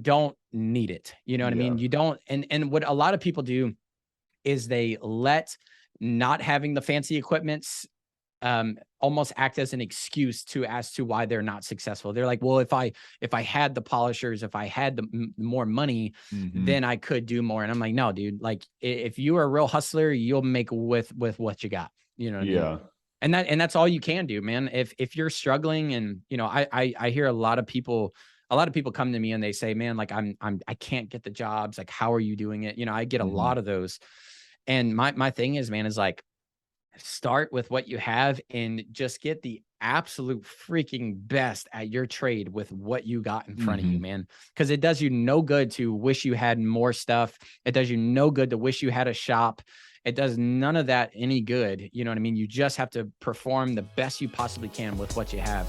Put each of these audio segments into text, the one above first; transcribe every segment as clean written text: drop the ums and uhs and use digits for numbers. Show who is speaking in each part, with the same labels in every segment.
Speaker 1: don't need it. You know what I mean? You don't. And what a lot of people do is they let not having the fancy equipments almost act as an excuse as to why they're not successful. They're like, well, if I had the polishers, if I had the more money, then I could do more. And I'm like, no, dude, like if you are a real hustler, you'll make with what you got, you know what I mean? And that's all you can do, man. If you're struggling, and you know, I hear a lot of people come to me and they say, man, like I can't get the jobs. Like, how are you doing it? You know, I get a lot of those. And my thing is, man, is like, start with what you have and just get the absolute freaking best at your trade with what you got in front of you, man. Because it does you no good to wish you had more stuff. It does you no good to wish you had a shop. It does none of that any good. You know what I mean? You just have to perform the best you possibly can with what you have.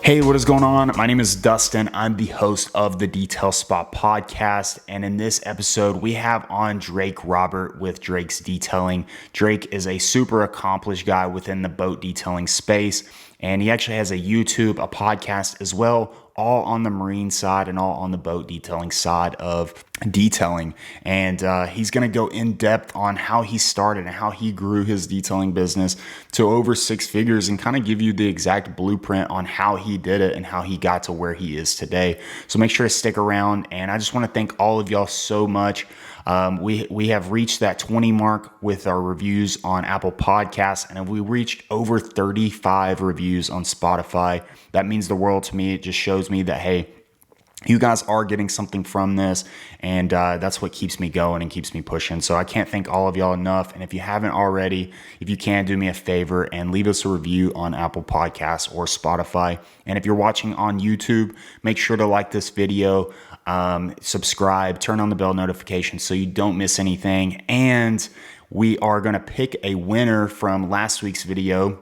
Speaker 2: Hey, what is going on? My name is Dustin. I'm the host of the Detail Spot podcast. And in this episode, we have on Drake Robert with Drake's Detailing. Drake is a super accomplished guy within the boat detailing space. And he actually has a YouTube, a podcast as well, all on the marine side and all on the boat detailing side of detailing. And he's going to go in depth on how he started and how he grew his detailing business to over 6 figures and kind of give you the exact blueprint on how he did it and how he got to where he is today. So make sure to stick around. And I just want to thank all of y'all so much. We have reached that 20 mark with our reviews on Apple Podcasts, and we reached over 35 reviews on Spotify. That means the world to me. It just shows me that, hey, you guys are getting something from this, and that's what keeps me going and keeps me pushing. So I can't thank all of y'all enough. And if you haven't already, if you can, do me a favor and leave us a review on Apple Podcasts or Spotify. And if you're watching on YouTube, make sure to like this video, subscribe, turn on the bell notification so you don't miss anything. And we are going to pick a winner from last week's video.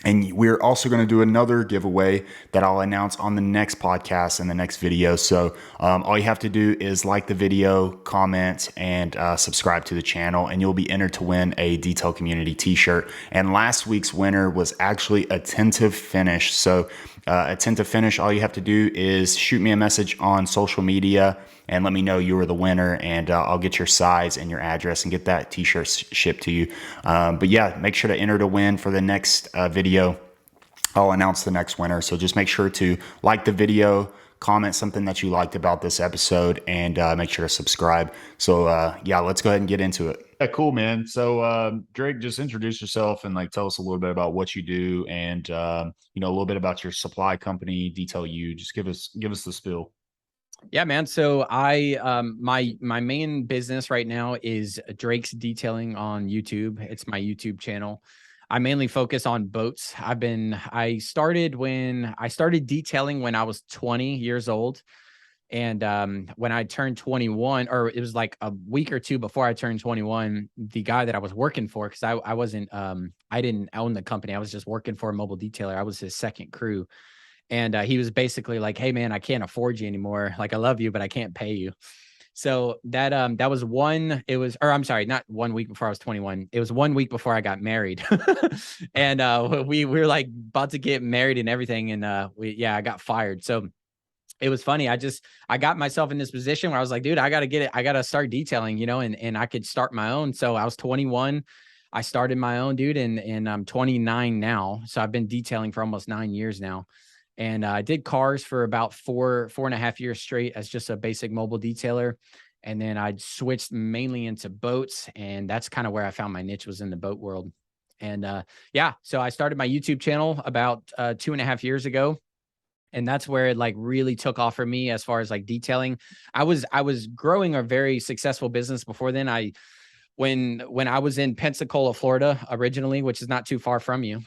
Speaker 2: And we're also going to do another giveaway that I'll announce on the next podcast and the next video. So all you have to do is like the video, comment, and subscribe to the channel, and you'll be entered to win a Detail Community t-shirt. And last week's winner was actually Attentive Finish. So Attentive Finish, all you have to do is shoot me a message on social media and let me know you were the winner, and I'll get your size and your address and get that t-shirt shipped to you. But yeah, make sure to enter to win for the next video. I'll announce the next winner. So just make sure to like the video, comment something that you liked about this episode, and make sure to subscribe. So yeah, let's go ahead and get into it.
Speaker 3: Yeah, cool, man. So Drake, just introduce yourself and like tell us a little bit about what you do, and a little bit about your supply company, Detail U. Just give us the spiel.
Speaker 1: Yeah, man. So I, my main business right now is Drake's Detailing on YouTube. It's my YouTube channel. I mainly focus on boats. I started detailing when I was 20 years old. And when I turned 21, or it was like a week or two before I turned 21, the guy that I was working for, because I wasn't, I didn't own the company. I was just working for a mobile detailer. I was his second crew. And he was basically like, hey, man, I can't afford you anymore. Like, I love you, but I can't pay you. So that was I'm sorry, not 1 week before I was 21. It was 1 week before I got married. And we were like about to get married and everything. And I got fired. So it was funny. I got myself in this position where I was like, dude, I got to get it. I got to start detailing, and I could start my own. So I was 21. I started my own, dude. And I'm 29 now. So I've been detailing for almost 9 years now. And I did cars for about 4.5 years straight as just a basic mobile detailer. And then I switched mainly into boats. And that's kind of where I found my niche, was in the boat world. And so I started my YouTube channel about 2.5 years ago. And that's where it like really took off for me as far as like detailing. I was growing a very successful business before then. When I was in Pensacola, Florida, originally, which is not too far from you,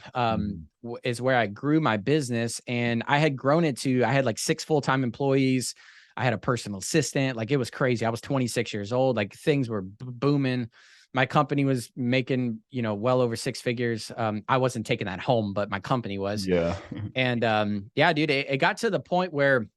Speaker 1: is where I grew my business. And I had grown it to, I had like 6 full-time employees. I had a personal assistant. Like, it was crazy. I was 26 years old. Like, things were booming. My company was making, well over 6 figures. I wasn't taking that home, but my company was.
Speaker 3: Yeah.
Speaker 1: And dude, it got to the point where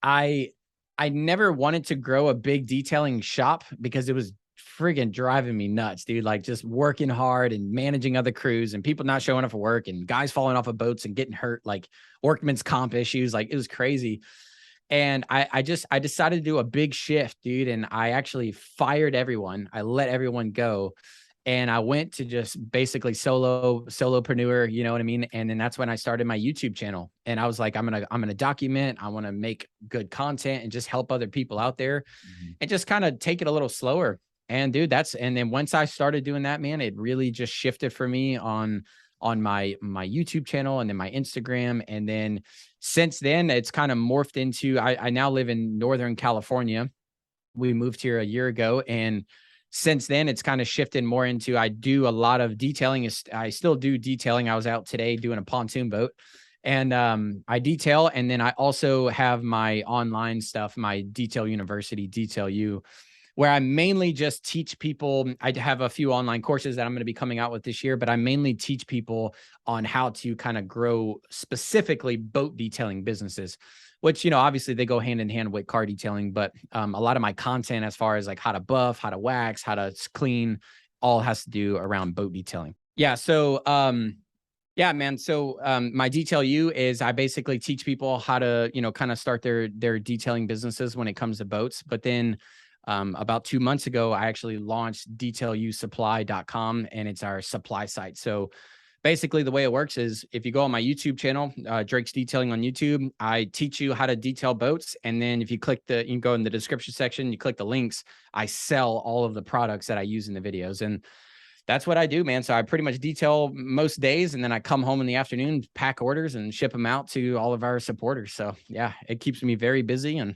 Speaker 1: I never wanted to grow a big detailing shop because it was friggin' driving me nuts, dude. Like just working hard and managing other crews and people not showing up for work and guys falling off of boats and getting hurt, like workman's comp issues. Like it was crazy. And I decided to do a big shift, dude. And I actually fired everyone. I let everyone go. And I went to just basically solopreneur, you know what I mean? And then that's when I started my YouTube channel. And I was like, I'm gonna document, I want to make good content and just help other people out there and just kind of take it a little slower. And dude, and then once I started doing that, man, it really just shifted for me on my YouTube channel and then my Instagram. And then since then, it's kind of morphed into, I now live in Northern California. We moved here a year ago. And since then, it's kind of shifted more into, I do a lot of detailing. I still do detailing. I was out today doing a pontoon boat and I detail. And then I also have my online stuff, my Detail University, Detail U, where I mainly just teach people. I have a few online courses that I'm going to be coming out with this year, but I mainly teach people on how to kind of grow specifically boat detailing businesses, which, you know, obviously they go hand in hand with car detailing, but a lot of my content as far as like how to buff, how to wax, how to clean, all has to do around boat detailing. Yeah. So, yeah, man. So my Detail U is I basically teach people how to, you know, kind of start their detailing businesses when it comes to boats. But then about 2 months ago, I actually launched detailusupply.com, and it's our supply site. So basically the way it works is if you go on my YouTube channel, Drake's Detailing on YouTube, I teach you how to detail boats. And then if you you can go in the description section, you click the links, I sell all of the products that I use in the videos. And that's what I do, man. So I pretty much detail most days, and then I come home in the afternoon, pack orders and ship them out to all of our supporters. So yeah, it keeps me very busy. And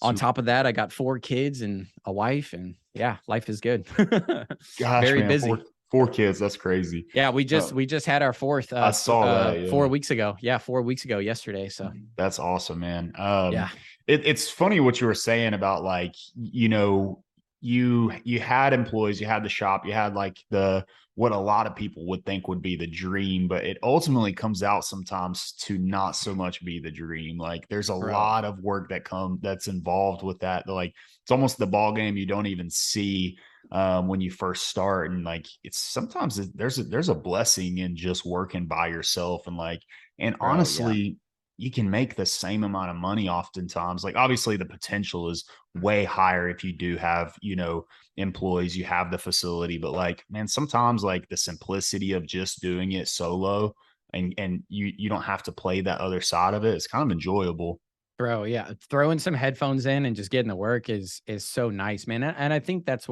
Speaker 1: on top of that, I got 4 kids and a wife, and yeah, life is good.
Speaker 3: Gosh,
Speaker 1: Very
Speaker 3: man,
Speaker 1: busy.
Speaker 3: four kids. That's crazy.
Speaker 1: Yeah, we just had our fourth
Speaker 3: I saw that. Yeah.
Speaker 1: 4 weeks ago. Yeah, 4 weeks ago yesterday. So
Speaker 3: That's awesome, man.
Speaker 1: yeah,
Speaker 3: It's funny what you were saying about like, you know, you had employees, you had the shop, you had like the what a lot of people would think would be the dream, but it ultimately comes out sometimes to not so much be the dream. Like there's a
Speaker 1: bro.
Speaker 3: lot of work that's involved with that. Like it's almost the ball game you don't even see when you first start, and like it's sometimes there's a blessing in just working by yourself, and like and
Speaker 1: Bro, yeah.
Speaker 3: honestly you can make the same amount of money oftentimes. Like obviously the potential is way higher if you do have, you know, employees, you have the facility, but like, man, sometimes like the simplicity of just doing it solo and you don't have to play that other side of it. It's kind of enjoyable.
Speaker 1: Bro, yeah. Throwing some headphones in and just getting to work is so nice, man. And I think that's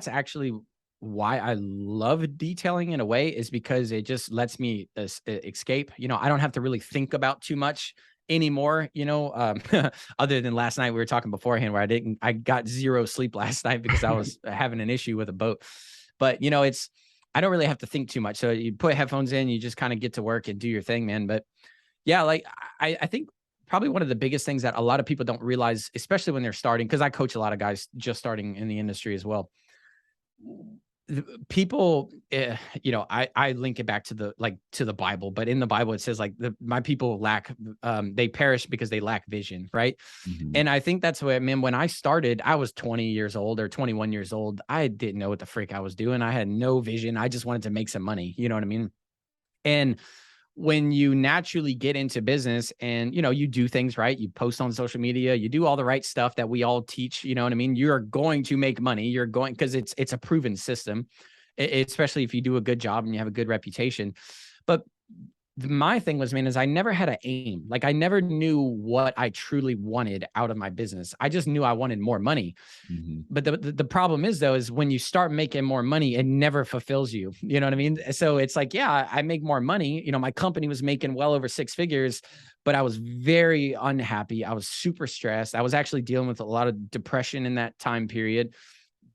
Speaker 1: actually why I love detailing in a way, is because it just lets me escape. You know, I don't have to really think about too much anymore, you know, other than last night we were talking beforehand where I got 0 sleep last night because I was having an issue with a boat. But, you know, I don't really have to think too much. So you put headphones in, you just kind of get to work and do your thing, man. But yeah, like I think probably one of the biggest things that a lot of people don't realize, especially when they're starting, because I coach a lot of guys just starting in the industry as well. People, you know, I link it back to the Bible, but in the Bible it says like my people lack, they perish because they lack vision, right?
Speaker 3: Mhm.
Speaker 1: And I think that's what I mean. When I started, I was 20 years old or 21 years old. I didn't know what the frick I was doing. I had no vision. I just wanted to make some money. You know what I mean? And when you naturally get into business and, you know, you do things right, you post on social media, you do all the right stuff that we all teach, you know what I mean? You're going to make money. You're going, because it's a proven system, especially if you do a good job and you have a good reputation. But my thing was, man, is I never had an aim. Like I never knew what I truly wanted out of my business. I just knew I wanted more money.
Speaker 3: Mhm.
Speaker 1: But the problem is though, is when you start making more money, it never fulfills you. You know what I mean? So it's like, yeah, I make more money. You know, my company was making well over 6 figures, but I was very unhappy. I was super stressed. I was actually dealing with a lot of depression in that time period,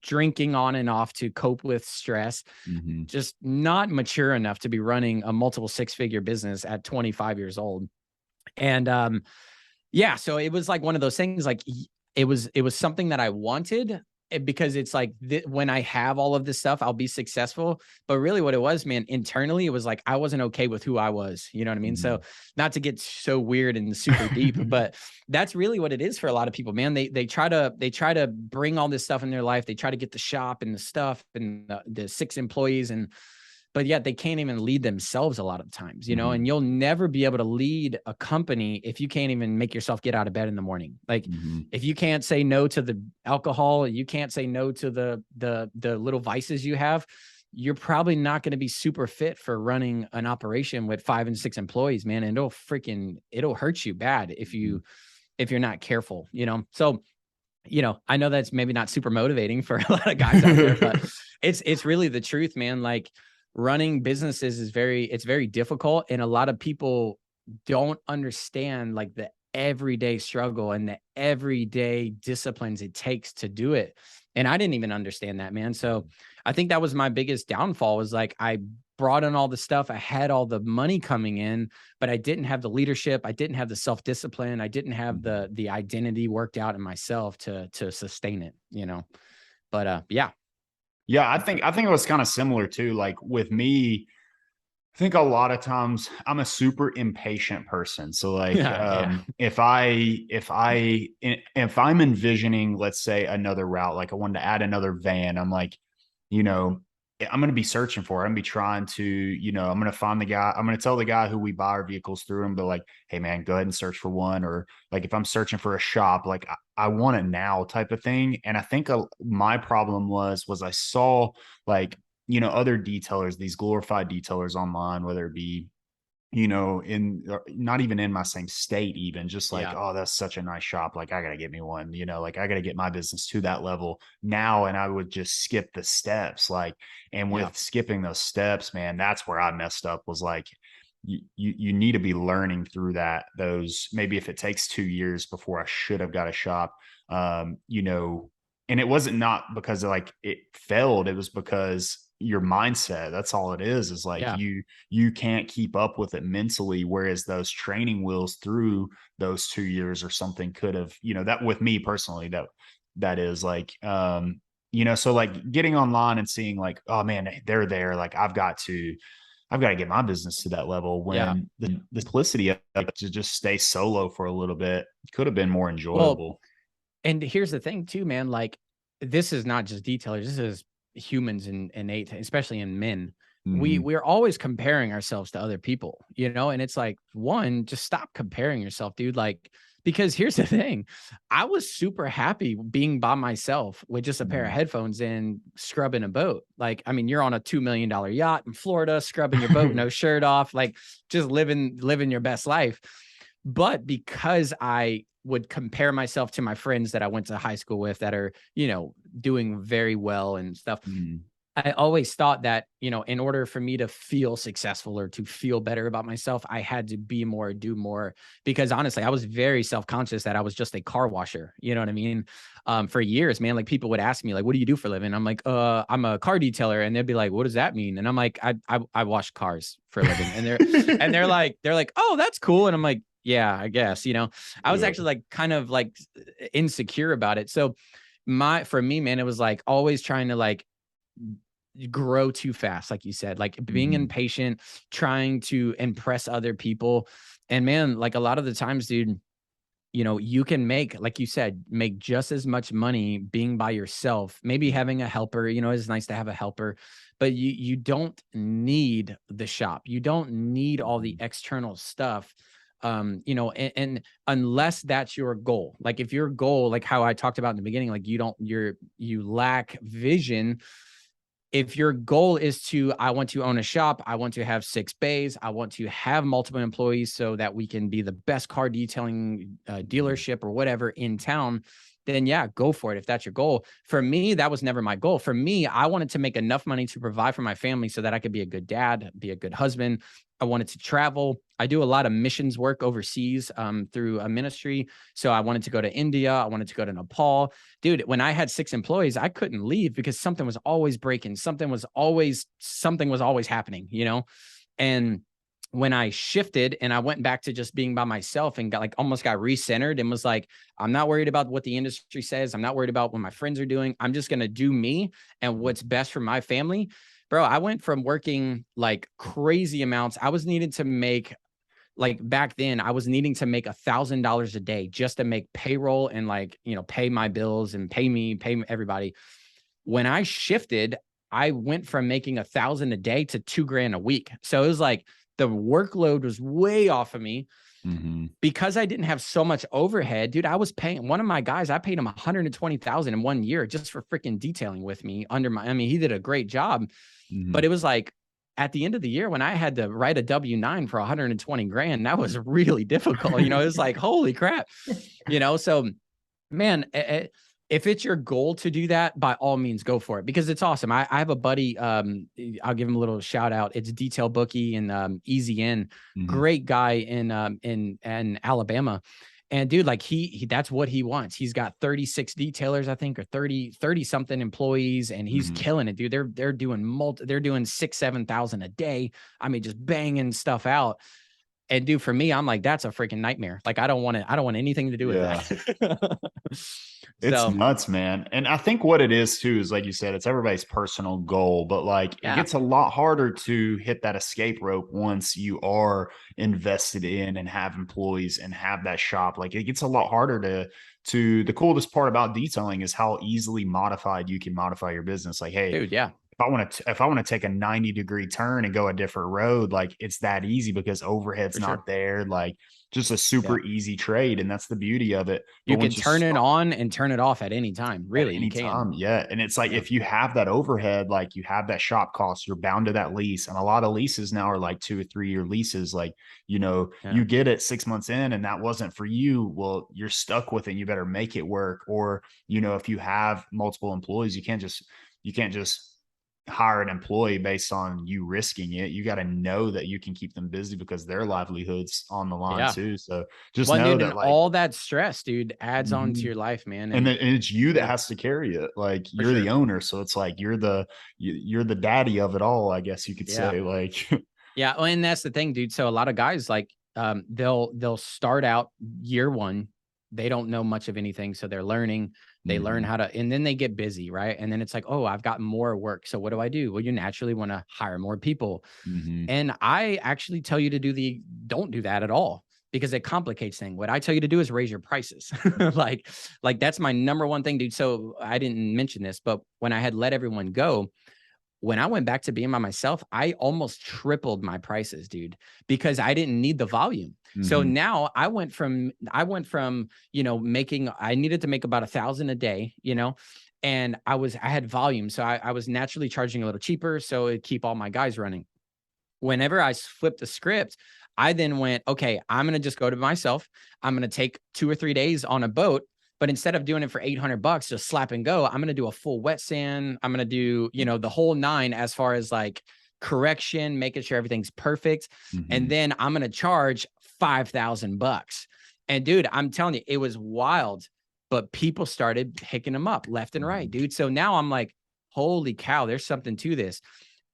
Speaker 1: drinking on and off to cope with stress,
Speaker 3: Mhm.
Speaker 1: just not mature enough to be running a multiple 6-figure business at 25 years old. And yeah, so it was like one of those things, like it was something that I wanted, because it's like when I have all of this stuff, I'll be successful. But really what it was, man, internally, it was like, I wasn't okay with who I was, you know what I mean? So not to get so weird and super deep, but that's really what it is for a lot of people, man. They try to bring all this stuff in their life. They try to get the shop and the stuff and the 6 employees, but yet they can't even lead themselves a lot of times, you know, and you'll never be able to lead a company if you can't even make yourself get out of bed in the morning. Like if you can't say no to the alcohol, you can't say no to the little vices you have, you're probably not going to be super fit for running an operation with 5 and 6 employees, man. And it'll hurt you bad if you're not careful, you know? So, you know, I know that's maybe not super motivating for a lot of guys out there, but it's really the truth, man. Like, running businesses is very difficult. And a lot of people don't understand like the everyday struggle and the everyday disciplines it takes to do it. And I didn't even understand that, man. So I think that was my biggest downfall, was like, I brought in all the stuff. I had all the money coming in, but I didn't have the leadership. I didn't have the self-discipline. I didn't have the identity worked out in myself to sustain it, you know? But yeah.
Speaker 3: Yeah, I think it was kind of similar too. Like with me, I think a lot of times I'm a super impatient person. So like
Speaker 1: Yeah.
Speaker 3: if I'm envisioning, let's say, another route, like I wanted to add another van, I'm like, you know, I'm going to be searching for it. I'm going to be trying to, you know, I'm going to find the guy. I'm going to tell the guy who we buy our vehicles through and be like, hey, man, go ahead and search for one. Or like if I'm searching for a shop, like I want it now type of thing. And I think my problem was I saw like, you know, other detailers, these glorified detailers online, whether it be, you know, not even in my same state, even just like,
Speaker 1: Yeah.
Speaker 3: oh, that's such a nice shop. Like, I got to get me one, you know, like I got to get my business to that level now. And I would just skip the steps. Like, and with skipping those steps, man, that's where I messed up, was like, you need to be learning through those, maybe if it takes 2 years before I should have got a shop, you know, and it wasn't not because like it failed. It was because your mindset, that's all it is like you can't keep up with it mentally, whereas those training wheels through those 2 years or something could have, you know, that with me personally, that is like you know, so like getting online and seeing like, oh man, they're there, like I've got to get my business to that level,
Speaker 1: Yeah.
Speaker 3: when the simplicity of it, to just stay solo for a little bit, could have been more
Speaker 1: Well,
Speaker 3: enjoyable.
Speaker 1: and here's the thing too, man, like this is not just detailers. This is humans and innate, especially in men. We're always comparing ourselves to other people, you know, and it's like, one, just stop comparing yourself, dude. Like, because here's the thing, I was super happy being by myself with just a pair of headphones and scrubbing a boat. Like, I mean, you're on a $2 million yacht in Florida, scrubbing your boat, no shirt off, like just living your best life. But because I would compare myself to my friends that I went to high school with that are, you know, doing very well and stuff, I always thought that, you know, in order for me to feel successful or to feel better about myself, I had to be more, do more, because honestly, I was very self-conscious that I was just a car washer. You know what I mean? For years, man, like people would ask me like, what do you do for a living? I'm like, I'm a car detailer. And they'd be like, what does that mean? And I'm like, I wash cars for a living. And they're like, oh, that's cool. And I'm like, yeah, I guess, you know, I was actually like kind of like insecure about it. So for me, man, it was like always trying to like grow too fast, like you said, like being impatient, trying to impress other people. And man, like a lot of the times, dude, you know, you can make, like you said, make just as much money being by yourself. Maybe having a helper, you know, it's nice to have a helper, but you don't need the shop. You don't need all the external stuff. You know, and unless that's your goal, like if your goal, like how I talked about in the beginning, like you lack vision. If your goal is I want to own a shop, I want to have 6 bays, I want to have multiple employees so that we can be the best car detailing dealership or whatever in town, then yeah, go for it if that's your goal. For me, that was never my goal. For me, I wanted to make enough money to provide for my family so that I could be a good dad, be a good husband. I wanted to travel. I do a lot of missions work overseas through a ministry. So I wanted to go to India. I wanted to go to Nepal. Dude, when I had 6 employees, I couldn't leave because something was always breaking. Something was always happening, you know? And when I shifted and I went back to just being by myself and almost got recentered and was like, I'm not worried about what the industry says. I'm not worried about what my friends are doing. I'm just going to do me and what's best for my family. Bro, I went from working like crazy amounts. I was needing to make, like back then, I was needing to make $1,000 a day just to make payroll and like, pay my bills and pay everybody. When I shifted, I went from making 1,000 a day to $2,000 a week. So it was like the workload was way off of me because I didn't have so much overhead. Dude, I was paying one of my guys, I paid him 120,000 in 1 year just for freaking detailing with me he did a great job, but it was like, at the end of the year, when I had to write a W-9 for 120 grand, that was really difficult. It was like, holy crap, so man, if it's your goal to do that, by all means, go for it, because it's awesome. I have a buddy, I'll give him a little shout out. It's Detail Bookie and Easy In, great guy in Alabama. And dude, like he that's what he wants. He's got 36 detailers, I think, or 30 something employees, and he's killing it, dude. They're doing they're doing 6,000-7,000 a day. I mean, just banging stuff out. And dude, for me, I'm like, that's a freaking nightmare. Like, I don't want anything to do with that.
Speaker 3: It's nuts, man. And I think what it is too is, like you said, it's everybody's personal goal, but like it gets a lot harder to hit that escape rope once you are invested in and have employees and have that shop. Like, it gets a lot harder to the coolest part about detailing is how easily modified you can modify your business. Like, hey,
Speaker 1: dude,
Speaker 3: if I want to take a 90-degree turn and go a different road, like it's that easy because overhead's not there. Like, just a super easy trade. And that's the beauty of it.
Speaker 1: You can turn it on and turn it off at any time. Really,
Speaker 3: you can. Yeah. And it's like, if you have that overhead, like you have that shop cost, you're bound to that lease. And a lot of leases now are like 2 or 3 year leases. Like, you get it 6 months in and that wasn't for you. Well, you're stuck with it. You better make it work. Or, if you have multiple employees, you can't just hire an employee based on you risking it. You got to know that you can keep them busy because their livelihood's on the line too. So just know that, like,
Speaker 1: all that stress, dude, adds on to your life, man.
Speaker 3: And it's you that has to carry it. Like, you're the owner. So it's like, you're the daddy of it all, I guess you could say. Like,
Speaker 1: yeah. Well, and that's the thing, dude. So a lot of guys, like, they'll start out year one. They don't know much of anything. So they're learning. They learn how to, and then they get busy, right? And then it's like, oh, I've got more work. So what do I do? Well, you naturally want to hire more people. And I actually tell you to don't do that at all, because it complicates things. What I tell you to do is raise your prices. like that's my number one thing, dude. So I didn't mention this, but when I had let everyone go, when I went back to being by myself, I almost tripled my prices, dude, because I didn't need the volume. So now I went from, I needed to make about 1,000 a day, and I had volume. So I was naturally charging a little cheaper. So it'd keep all my guys running. Whenever I flipped the script, I then went, okay, I'm going to just go to myself. I'm going to take 2 or 3 days on a boat. But instead of doing it for $800, just slap and go, I'm going to do a full wet sand. I'm going to do, the whole 9 as far as like correction, making sure everything's perfect. And then I'm going to charge $5,000. And dude, I'm telling you, it was wild, but people started picking them up left and right, dude. So now I'm like, holy cow, there's something to this.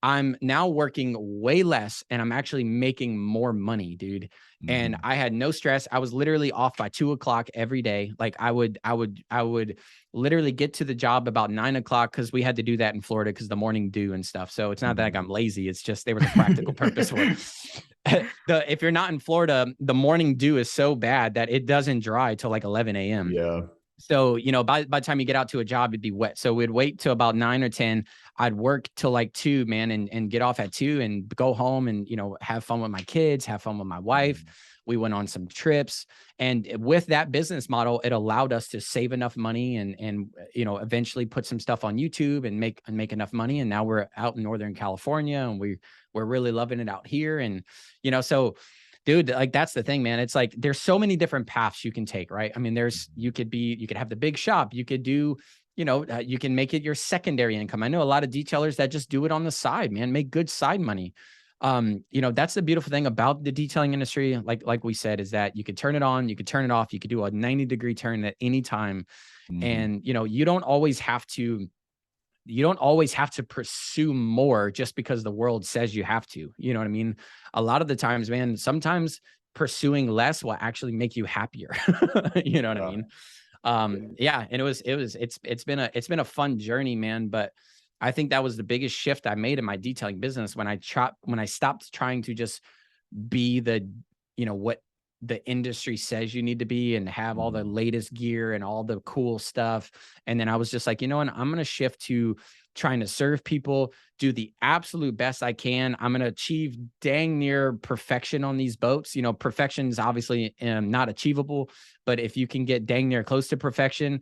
Speaker 1: I'm now working way less and I'm actually making more money, dude. And I had no stress. I was literally off by 2:00 every day. Like I would literally get to the job about 9:00 because we had to do that in Florida because the morning dew and stuff. So it's not that like I'm lazy. It's just there was a practical purpose for it. If you're not in Florida, the morning dew is so bad that it doesn't dry till like 11 a.m.
Speaker 3: Yeah.
Speaker 1: So, by the time you get out to a job, it'd be wet. So we'd wait till about 9 or 10. I'd work till like 2, man, and get off at 2 and go home and, have fun with my kids, have fun with my wife. We went on some trips. And with that business model, it allowed us to save enough money and eventually put some stuff on YouTube and make enough money. And now we're out in Northern California and we're really loving it out here. And, so dude, like that's the thing, man. It's like there's so many different paths you can take, right? I mean, you could have the big shop. You could do, you can make it your secondary income. I know a lot of detailers that just do it on the side, man, make good side money. That's the beautiful thing about the detailing industry. Like we said, is that you could turn it on, you could turn it off, you could do a 90-degree turn at any time. And, you don't always have to you don't always have to pursue more just because the world says you have to. You know what I mean? A lot of the times, man, sometimes pursuing less will actually make you happier. You know what I mean? Yeah. And it's been a fun journey, man. But I think that was the biggest shift I made in my detailing business when I stopped trying to just be the, what the industry says you need to be and have all the latest gear and all the cool stuff. And then I was just like, you know what, I'm going to shift to trying to serve people, do the absolute best I can. I'm going to achieve dang near perfection on these boats. Perfection is obviously not achievable, but if you can get dang near close to perfection,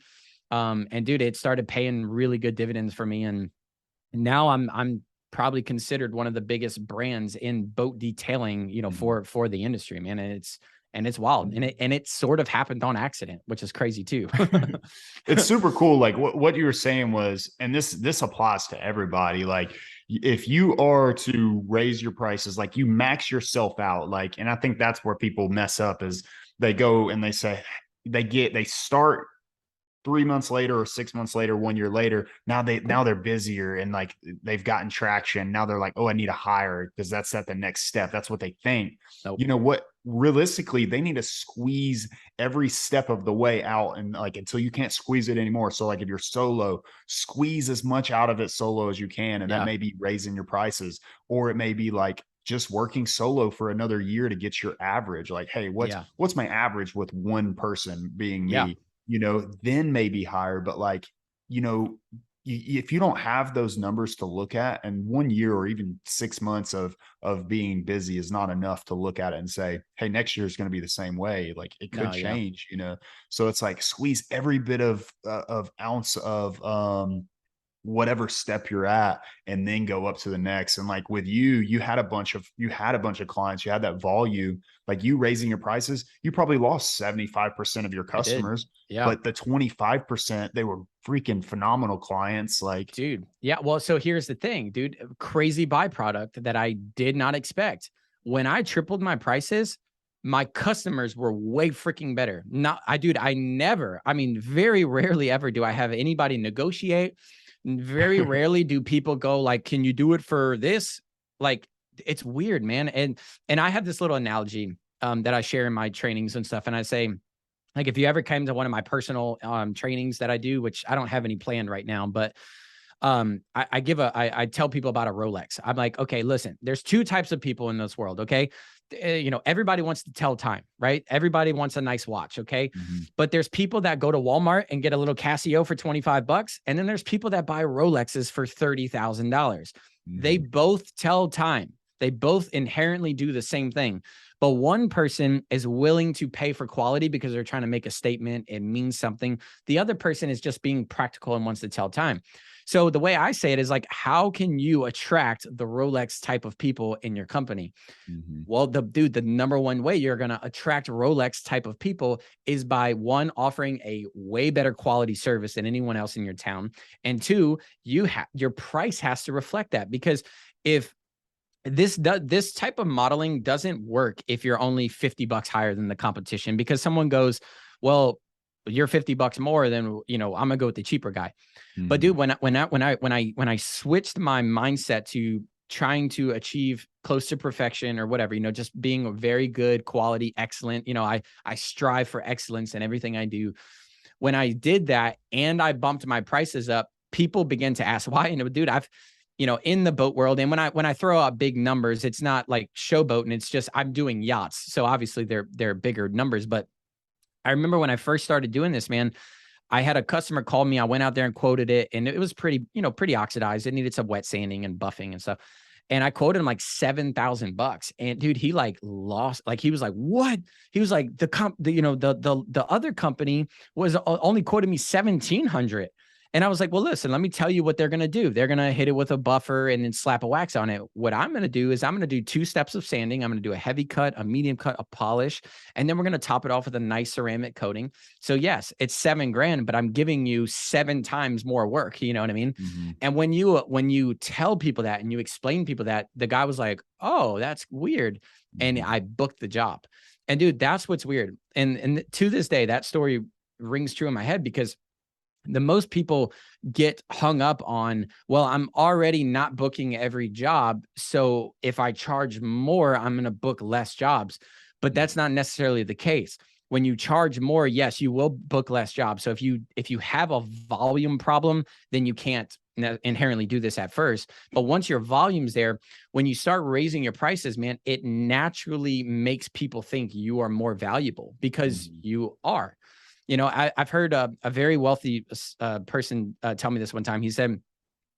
Speaker 1: and dude, it started paying really good dividends for me. And now I'm probably considered one of the biggest brands in boat detailing, for the industry, man. And it's wild. And it sort of happened on accident, which is crazy too.
Speaker 3: It's super cool. Like what you were saying was, and this applies to everybody. Like if you are to raise your prices, like you max yourself out, like, and I think that's where people mess up is they go and they say, they start 3 months later or 6 months later, 1 year later, now they're busier and like they've gotten traction. Now they're like, oh, I need to hire because that's at the next step. That's what they think.
Speaker 1: Nope.
Speaker 3: You know what? Realistically, they need to squeeze every step of the way out and like until you can't squeeze it anymore. So like if you're solo, squeeze as much out of it solo as you can. And that may be raising your prices, or it may be like just working solo for another year to get your average. Like, hey, what's my average with one person being me? Then maybe higher. But like, if you don't have those numbers to look at, and 1 year or even 6 months of being busy is not enough to look at it and say, hey, next year is going to be the same way. Like it could change, So it's like squeeze every bit of ounce of whatever step you're at and then go up to the next. And like with you had a bunch of clients, you had that volume, like you raising your prices, you probably lost 75% of your customers.
Speaker 1: Yeah.
Speaker 3: But the 25%, they were freaking phenomenal clients. Like,
Speaker 1: dude. Yeah. Well, so here's the thing, dude, crazy byproduct that I did not expect. When I tripled my prices, my customers were way freaking better. Very rarely ever do I have anybody negotiate. Very rarely do people go like, can you do it for this? Like, it's weird, man. And I have this little analogy that I share in my trainings and stuff. And I say, like, if you ever came to one of my personal trainings that I do, which I don't have any planned right now, but I tell people about a Rolex. I'm like, okay, listen, there's two types of people in this world. Okay. Everybody wants to tell time, right? Everybody wants a nice watch. Okay. But there's people that go to Walmart and get a little Casio for $25. And then there's people that buy Rolexes for $30,000. They both tell time. They both inherently do the same thing. But one person is willing to pay for quality because they're trying to make a statement. It means something. The other person is just being practical and wants to tell time. So the way I say it is like, how can you attract the Rolex type of people in your company? Well, the number one way you're going to attract Rolex type of people is by one, offering a way better quality service than anyone else in your town. And two, your price has to reflect that, because if this type of modeling doesn't work if you're only $50 higher than the competition, because someone goes, well, you're $50 more than, I'm gonna go with the cheaper guy. But dude, when I switched my mindset to trying to achieve close to perfection or whatever, just being a very good quality, excellent, I strive for excellence in everything I do. When I did that and I bumped my prices up, people began to ask why. And dude, I've, in the boat world, and when I throw out big numbers, it's not like showboat, and it's just I'm doing yachts. So obviously they're bigger numbers. But I remember when I first started doing this, man, I had a customer call me. I went out there and quoted it, and it was pretty oxidized. It needed some wet sanding and buffing and stuff. And I quoted him like $7,000. And dude, he like lost, like, he was like, what? He was like, the other company was only quoted me 1,700. And I was like, well, listen, let me tell you what they're going to do. They're going to hit it with a buffer and then slap a wax on it. What I'm going to do is I'm going to do 2 steps of sanding. I'm going to do a heavy cut, a medium cut, a polish, and then we're going to top it off with a nice ceramic coating. So yes, it's $7,000, but I'm giving you 7 times more work. You know what I mean? And when you tell people that and you explain people that, the guy was like, oh, that's weird. And I booked the job. And dude, that's what's weird. And to this day, that story rings true in my head, because the most people get hung up on, well, I'm already not booking every job, so if I charge more, I'm going to book less jobs. But that's not necessarily the case. When you charge more, yes, you will book less jobs. So if you have a volume problem, then you can't inherently do this at first. But once your volume's there, when you start raising your prices, man, it naturally makes people think you are more valuable, because you are. You know, I've heard a very wealthy person tell me this one time. He said,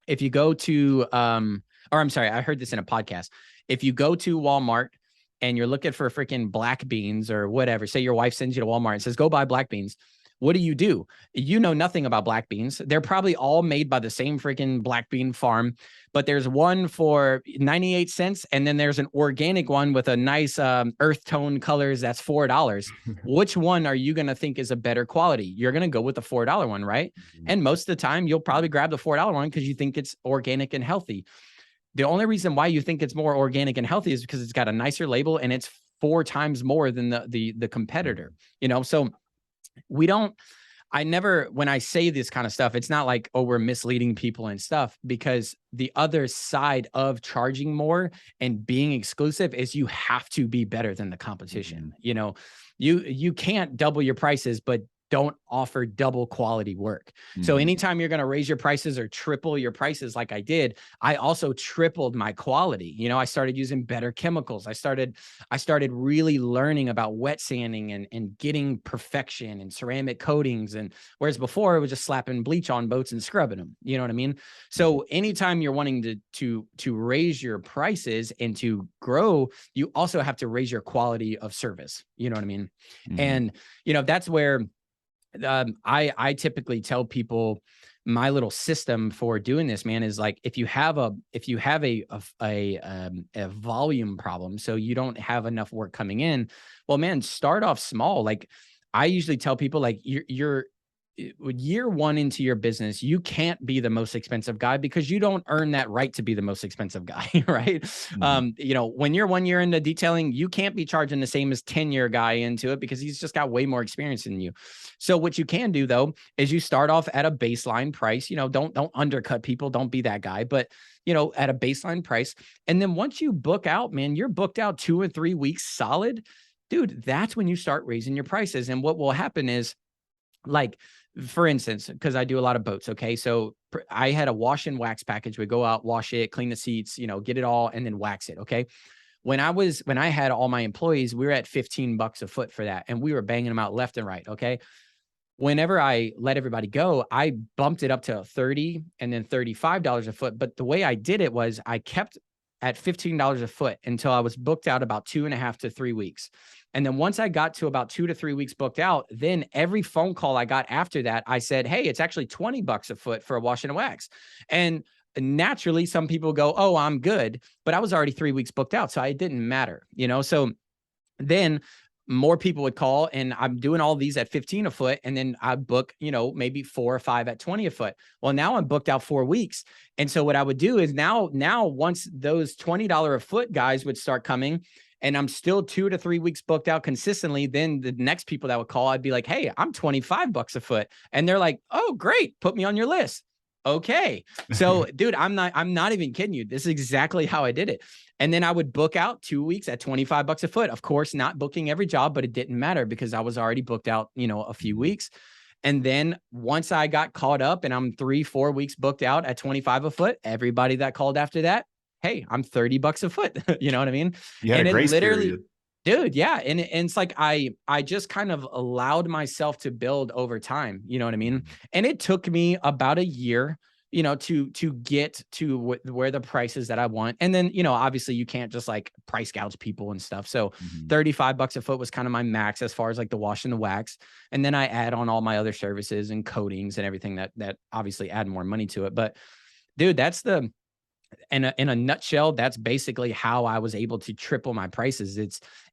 Speaker 1: if you go to, or I'm sorry, I heard this in a podcast. If you go to Walmart and you're looking for freaking black beans or whatever, say your wife sends you to Walmart and says, go buy black beans. What do? You know nothing about black beans. They're probably all made by the same freaking black bean farm, but there's one for 98 cents. And then there's an organic one with a nice earth tone colors. That's $4. Which one are you going to think is a better quality? You're going to go with the $4 one, right? And most of the time you'll probably grab the $4 one because you think it's organic and healthy. The only reason why you think it's more organic and healthy is because it's got a nicer label and it's 4 times more than the competitor, you know? So I never, when I say this kind of stuff, it's not like, oh, we're misleading people and stuff, because the other side of charging more and being exclusive is you have to be better than the competition. You know, you can't double your prices, but don't offer double quality work. So anytime you're going to raise your prices or triple your prices, like I did, I also tripled my quality. You know, I started using better chemicals. I started really learning about wet sanding and getting perfection and ceramic coatings. And whereas before it was just slapping bleach on boats and scrubbing them, you know what I mean? So anytime you're wanting to raise your prices and to grow, you also have to raise your quality of service. You know what I mean? And, you know, that's where I typically tell people my little system for doing this, man, is like, if you have a volume problem, so you don't have enough work coming in, well, man, start off small. Like I usually tell people, like you're year one into your business, you can't be the most expensive guy because you don't earn that right to be the most expensive guy, right? You know, when you're 1 year into detailing, you can't be charging the same as 10-year guy into it because he's just got way more experience than you. So what you can do though, is you start off at a baseline price, you know, don't undercut people. Don't be that guy, but you know, at a baseline price. And then once you book out, man, you're booked out 2 or 3 weeks solid, dude, that's when you start raising your prices. And what will happen is, like, for instance, because I do a lot of boats. Okay. So I had a wash and wax package. We go out, wash it, clean the seats, you know, get it all, and then wax it. Okay. When I had all my employees, we were at $15 a foot for that. And we were banging them out left and right. Okay. Whenever I let everybody go, I bumped it up to 30 and then $35 a foot. But the way I did it was I kept at $15 a foot until I was booked out about 2.5 to 3 weeks. And then once I got to about 2 to 3 weeks booked out, then every phone call I got after that, I said, hey, it's actually $20 a foot for a wash and a wax. And naturally, some people go, oh, I'm good. But I was already 3 weeks booked out. So it didn't matter, you know? So then more people would call, and I'm doing all these at 15 a foot. And then I book, you know, maybe 4 or 5 at 20 a foot. Well, now I'm booked out 4 weeks. And so what I would do is now once those $20 a foot guys would start coming, and I'm still 2 to 3 weeks booked out consistently, then the next people that would call, I'd be like, hey, I'm $25 a foot. And they're like, oh, great. Put me on your list. Okay. So dude, I'm not even kidding you. This is exactly how I did it. And then I would book out 2 weeks at $25 a foot. Of course, not booking every job, but it didn't matter because I was already booked out, you know, a few weeks. And then once I got caught up and I'm 3-4 weeks booked out at 25 a foot, everybody that called after that, hey, I'm $30 a foot. You know what I mean?
Speaker 3: Yeah,
Speaker 1: and
Speaker 3: a grace
Speaker 1: literally,
Speaker 3: period.
Speaker 1: dude, yeah. And it's like, I just kind of allowed myself to build over time. You know what I mean? And it took me about a year, you know, to get to where the prices that I want. And then, you know, obviously you can't just like price gouge people and stuff. So $35 a foot was kind of my max as far as like the wash and the wax. And then I add on all my other services and coatings and everything that obviously add more money to it. But dude, that's in a nutshell, that's basically how I was able to triple my prices.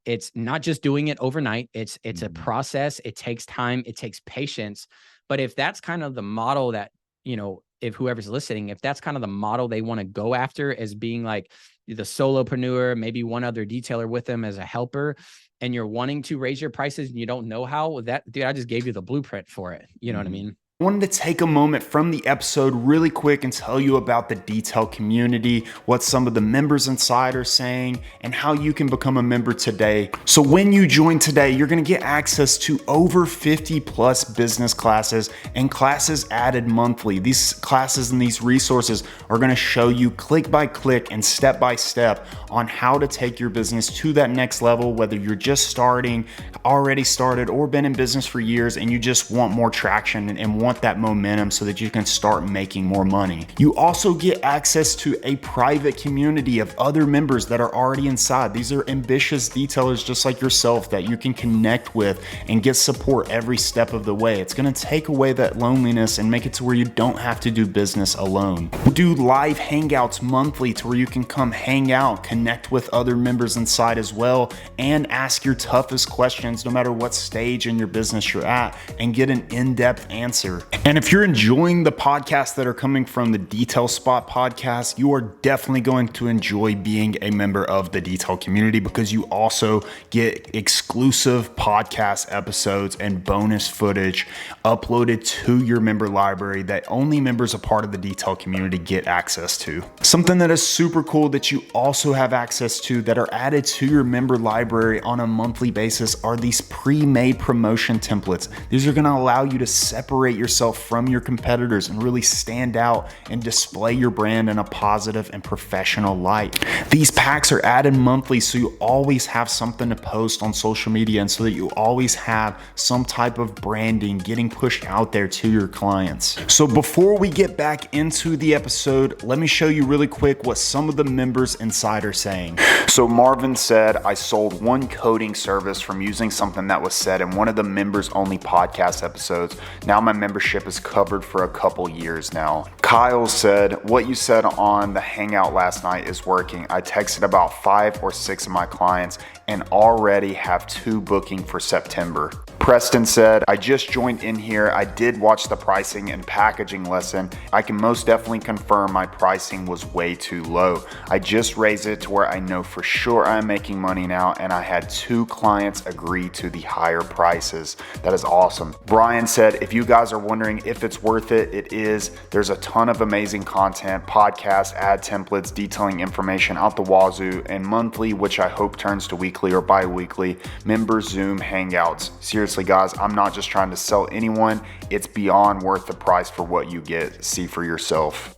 Speaker 1: It's not just doing it overnight. It's a process. It takes time. It takes patience. But if that's kind of the model that, you know, if whoever's listening, if that's kind of the model they want to go after as being like the solopreneur, maybe one other detailer with them as a helper, and you're wanting to raise your prices and you don't know how, that, dude, I just gave you the blueprint for it. You know what I mean?
Speaker 2: I wanted to take a moment from the episode really quick and tell you about the Detail community, what some of the members inside are saying, and how you can become a member today. So when you join today, you're going to get access to over 50 plus business classes and classes added monthly. These classes and these resources are going to show you click by click and step by step on how to take your business to that next level, whether you're just starting, already started, or been in business for years and you just want more traction and want that momentum so that you can start making more money. You also get access to a private community of other members that are already inside. These are ambitious detailers just like yourself that you can connect with and get support every step of the way. It's going to take away that loneliness and make it to where you don't have to do business alone. We do live hangouts monthly to where you can come hang out, connect with other members inside as well, and ask your toughest questions no matter what stage in your business you're at and get an in-depth answer. And if you're enjoying the podcasts that are coming from the Detail Spot podcast, you are definitely going to enjoy being a member of the Detail community because you also get exclusive podcast episodes and bonus footage uploaded to your member library that only members a part of the Detail community get access to. Something that is super cool that you also have access to that are added to your member library on a monthly basis are these pre-made promotion templates. These are going to allow you to separate yourself from your competitors and really stand out and display your brand in a positive and professional light. These packs are added monthly so you always have something to post on social media and so that you always have some type of branding getting pushed out there to your clients. So before we get back into the episode, let me show you really quick what some of the members inside are saying. So Marvin said, I sold one coding service from using something that was said in one of the members only podcast episodes. Now my membership is covered for a couple years now. Kyle said, what you said on the hangout last night is working. I texted about 5 or 6 of my clients and already have 2 booking for September. Preston said, I just joined in here. I did watch the pricing and packaging lesson. I can most definitely confirm my pricing was way too low. I just raised it to where I know for sure I'm making money now, and I had 2 clients agree to the higher prices. That is awesome. Brian said, if you guys are wondering if it's worth it, it is. There's a ton of amazing content, podcasts, ad templates, detailing information out the wazoo, and monthly, which I hope turns to weekly or bi-weekly, member Zoom hangouts. Seriously, guys, I'm not just trying to sell anyone. It's beyond worth the price for what you get. See for yourself.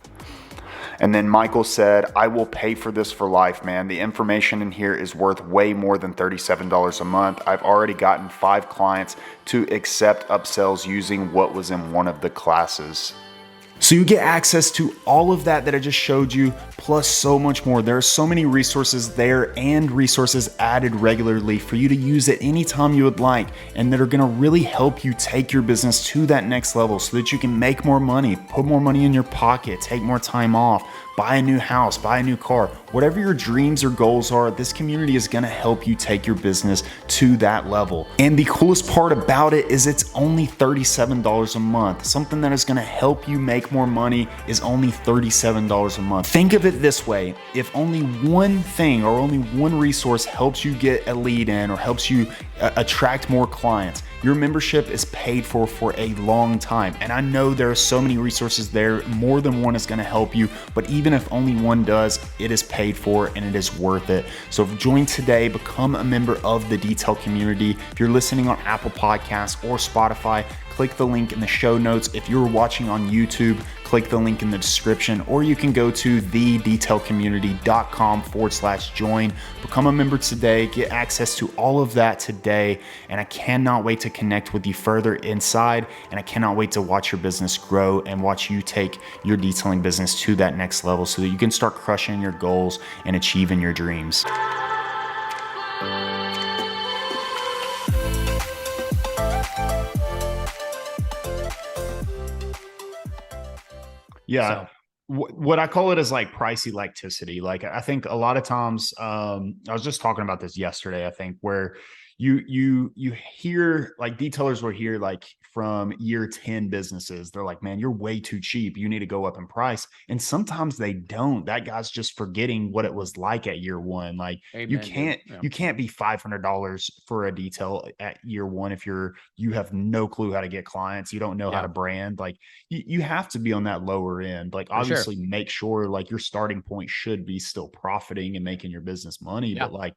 Speaker 2: And then Michael said, I will pay for this for life, man. The information in here is worth way more than $37 a month. I've already gotten 5 clients to accept upsells using what was in one of the classes. So you get access to all of that I just showed you, plus so much more. There are so many resources there and resources added regularly for you to use at any time you would like, and that are gonna really help you take your business to that next level so that you can make more money, put more money in your pocket, take more time off, buy a new house, buy a new car. Whatever your dreams or goals are, this community is gonna help you take your business to that level. And the coolest part about it is it's only $37 a month. Something that is gonna help you make more money is only $37 a month. Think of it this way: if only one thing or only one resource helps you get a lead in or helps you attract more clients, your membership is paid for a long time. And I know there are so many resources there, more than one is gonna help you, but even if only one does, it is paid for and it is worth it. So join today, become a member of the Detail community. If you're listening on Apple Podcasts or Spotify, click the link in the show notes. If you're watching on YouTube, click the link in the description, or you can go to thedetailcommunity.com/join. Become a member today, get access to all of that today. And I cannot wait to connect with you further inside. And I cannot wait to watch your business grow and watch you take your detailing business to that next level so that you can start crushing your goals and achieving your dreams. Yeah. So what I call it is like price elasticity. Like I think a lot of times, I was just talking about this yesterday, I think, where,
Speaker 3: you hear like detailers will hear like from year 10 businesses, they're like, man, you're way too cheap. You need to go up in price. And sometimes they don't. That guy's just forgetting what it was like at year one. Like
Speaker 1: Amen, dude. Yeah.
Speaker 3: you can't be $500 for a detail at year one if you have no clue how to get clients, you don't know how
Speaker 1: Yeah.
Speaker 3: to brand. Like you have to be on that lower end. Like
Speaker 1: For sure.
Speaker 3: obviously make sure like your starting point should be still profiting and making your business money,
Speaker 1: Yeah.
Speaker 3: but like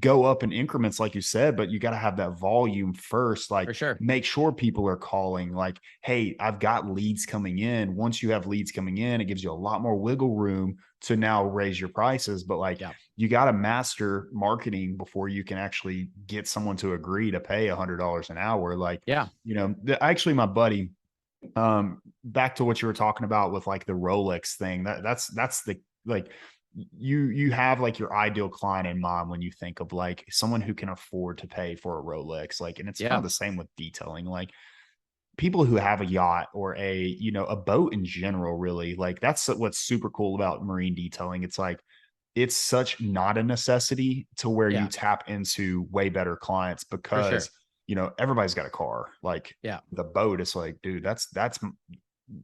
Speaker 3: go up in increments, like you said, but you got to have that volume first. Like
Speaker 1: For sure.
Speaker 3: make sure people are calling like, hey, I've got leads coming in. Once you have leads coming in, it gives you a lot more wiggle room to now raise your prices. But like
Speaker 1: Yeah.
Speaker 3: you got to master marketing before you can actually get someone to agree to pay $100 an hour. Like,
Speaker 1: Yeah.
Speaker 3: you know, actually my buddy, back to what you were talking about with like the Rolex thing, that's the, like, you have like your ideal client in mind when you think of like someone who can afford to pay for a Rolex. Like, and it's kind
Speaker 1: Yeah.
Speaker 3: of the same with detailing. Like people who have a yacht or a, you know, a boat in general, really, like that's what's super cool about marine detailing. It's like it's such not a necessity to where you
Speaker 1: Yeah.
Speaker 3: tap into way better clients
Speaker 1: For sure.
Speaker 3: because, you know, everybody's got a car. Like
Speaker 1: Yeah.
Speaker 3: the boat, it's like, dude, that's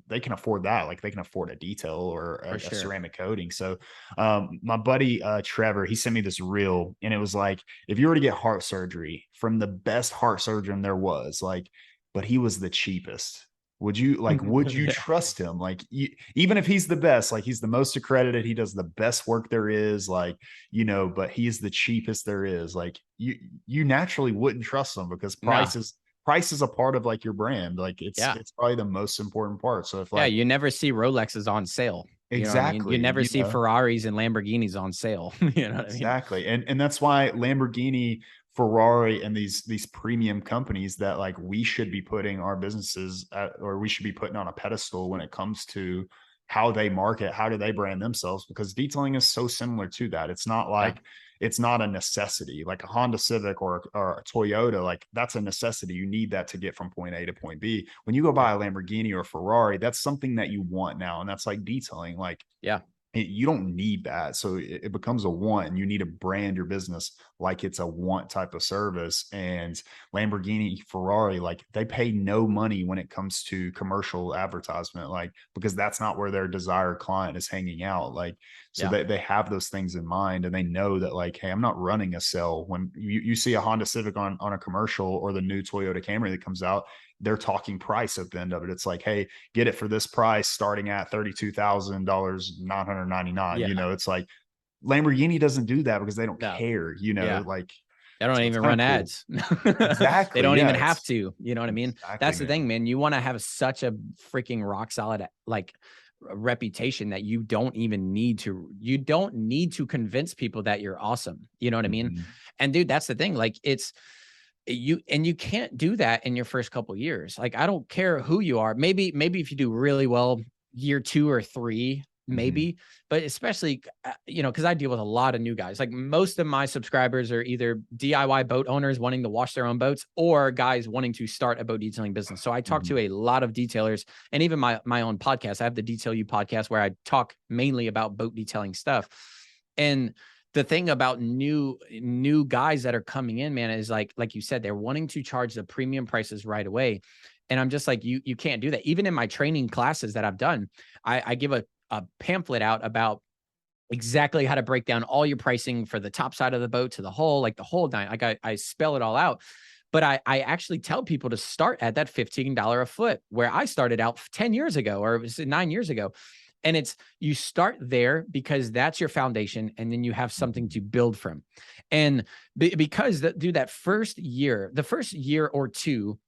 Speaker 3: they can afford that. Like they can afford a detail or
Speaker 1: For
Speaker 3: a
Speaker 1: sure.
Speaker 3: ceramic coating. So my buddy Trevor, he sent me this reel and it was like, if you were to get heart surgery from the best heart surgeon there was, like, but he was the cheapest. Would you
Speaker 1: Yeah.
Speaker 3: trust him? Like, even if he's the best, like he's the most accredited, he does the best work there is, like, you know, but he's the cheapest there is. Like you naturally wouldn't trust him because
Speaker 1: No.
Speaker 3: price is a part of like your brand. Like
Speaker 1: Yeah.
Speaker 3: it's probably the most important part. So if
Speaker 1: Yeah.
Speaker 3: like
Speaker 1: You never see Rolexes on sale. You know what I mean? You
Speaker 3: exactly,
Speaker 1: never
Speaker 3: you
Speaker 1: see
Speaker 3: know,
Speaker 1: Ferraris and Lamborghinis on sale. You know what I mean?
Speaker 3: exactly. And that's why Lamborghini, Ferrari, and these premium companies that like we should be putting our businesses at, or we should be putting on a pedestal when it comes to how they market, how do they brand themselves? Because detailing is so similar to that. It's not
Speaker 1: Yeah.
Speaker 3: like it's not a necessity like a Honda Civic or a Toyota. Like that's a necessity. You need that to get from point A to point B. When you go
Speaker 1: Yeah.
Speaker 3: buy a Lamborghini or a Ferrari, that's something that you want now. And that's like detailing. Like
Speaker 1: Yeah.
Speaker 3: you don't need that. So it becomes a want, and you need to brand your business like it's a want type of service. And Lamborghini, Ferrari, like they pay no money when it comes to commercial advertisement, like because that's not where their desired client is hanging out. Like, so
Speaker 1: Yeah.
Speaker 3: they have those things in mind and they know that like, hey, I'm not running a sale. When you see a Honda Civic on a commercial or the new Toyota Camry that comes out, they're talking price at the end of it. It's like, hey, get it for this price starting at $32,999. You
Speaker 1: Yeah.
Speaker 3: know, it's like Lamborghini doesn't do that because they don't
Speaker 1: No.
Speaker 3: care, you know,
Speaker 1: Yeah.
Speaker 3: like,
Speaker 1: They don't
Speaker 3: so it's
Speaker 1: even
Speaker 3: kind
Speaker 1: run
Speaker 3: of cool.
Speaker 1: ads. They
Speaker 3: Exactly.
Speaker 1: don't
Speaker 3: Yeah.
Speaker 1: even have
Speaker 3: It's
Speaker 1: to. You know what I mean?
Speaker 3: exactly,
Speaker 1: That's the
Speaker 3: man.
Speaker 1: thing, man. You want to have such a freaking rock solid like reputation that you don't need to convince people that you're awesome. You know what I mean?
Speaker 3: Mhm.
Speaker 1: And dude, that's the thing. Like you can't do that in your first couple years. Like I don't care who you are. Maybe if you do really well year 2 or 3,
Speaker 3: Mhm.
Speaker 1: maybe, but especially because I deal with a lot of new guys. Like most of my subscribers are either DIY boat owners wanting to wash their own boats or guys wanting to start a boat detailing business. So I talk to
Speaker 3: Mhm.
Speaker 1: a lot of detailers, and even my own podcast. I have the Detail You podcast where I talk mainly about boat detailing stuff. And the thing about new guys that are coming in, man, is like you said, they're wanting to charge the premium prices right away. And I'm just like, you can't do that. Even in my training classes that I've done, I give a pamphlet out about exactly how to break down all your pricing for the top side of the boat to the hull, like the whole nine. Like I spell it all out. But I actually tell people to start at that $15 a foot where I started out 10 years ago, or it was 9 years ago. And it's, you start there because that's your foundation. And then you have something to build from. And because that first year, the first year or 2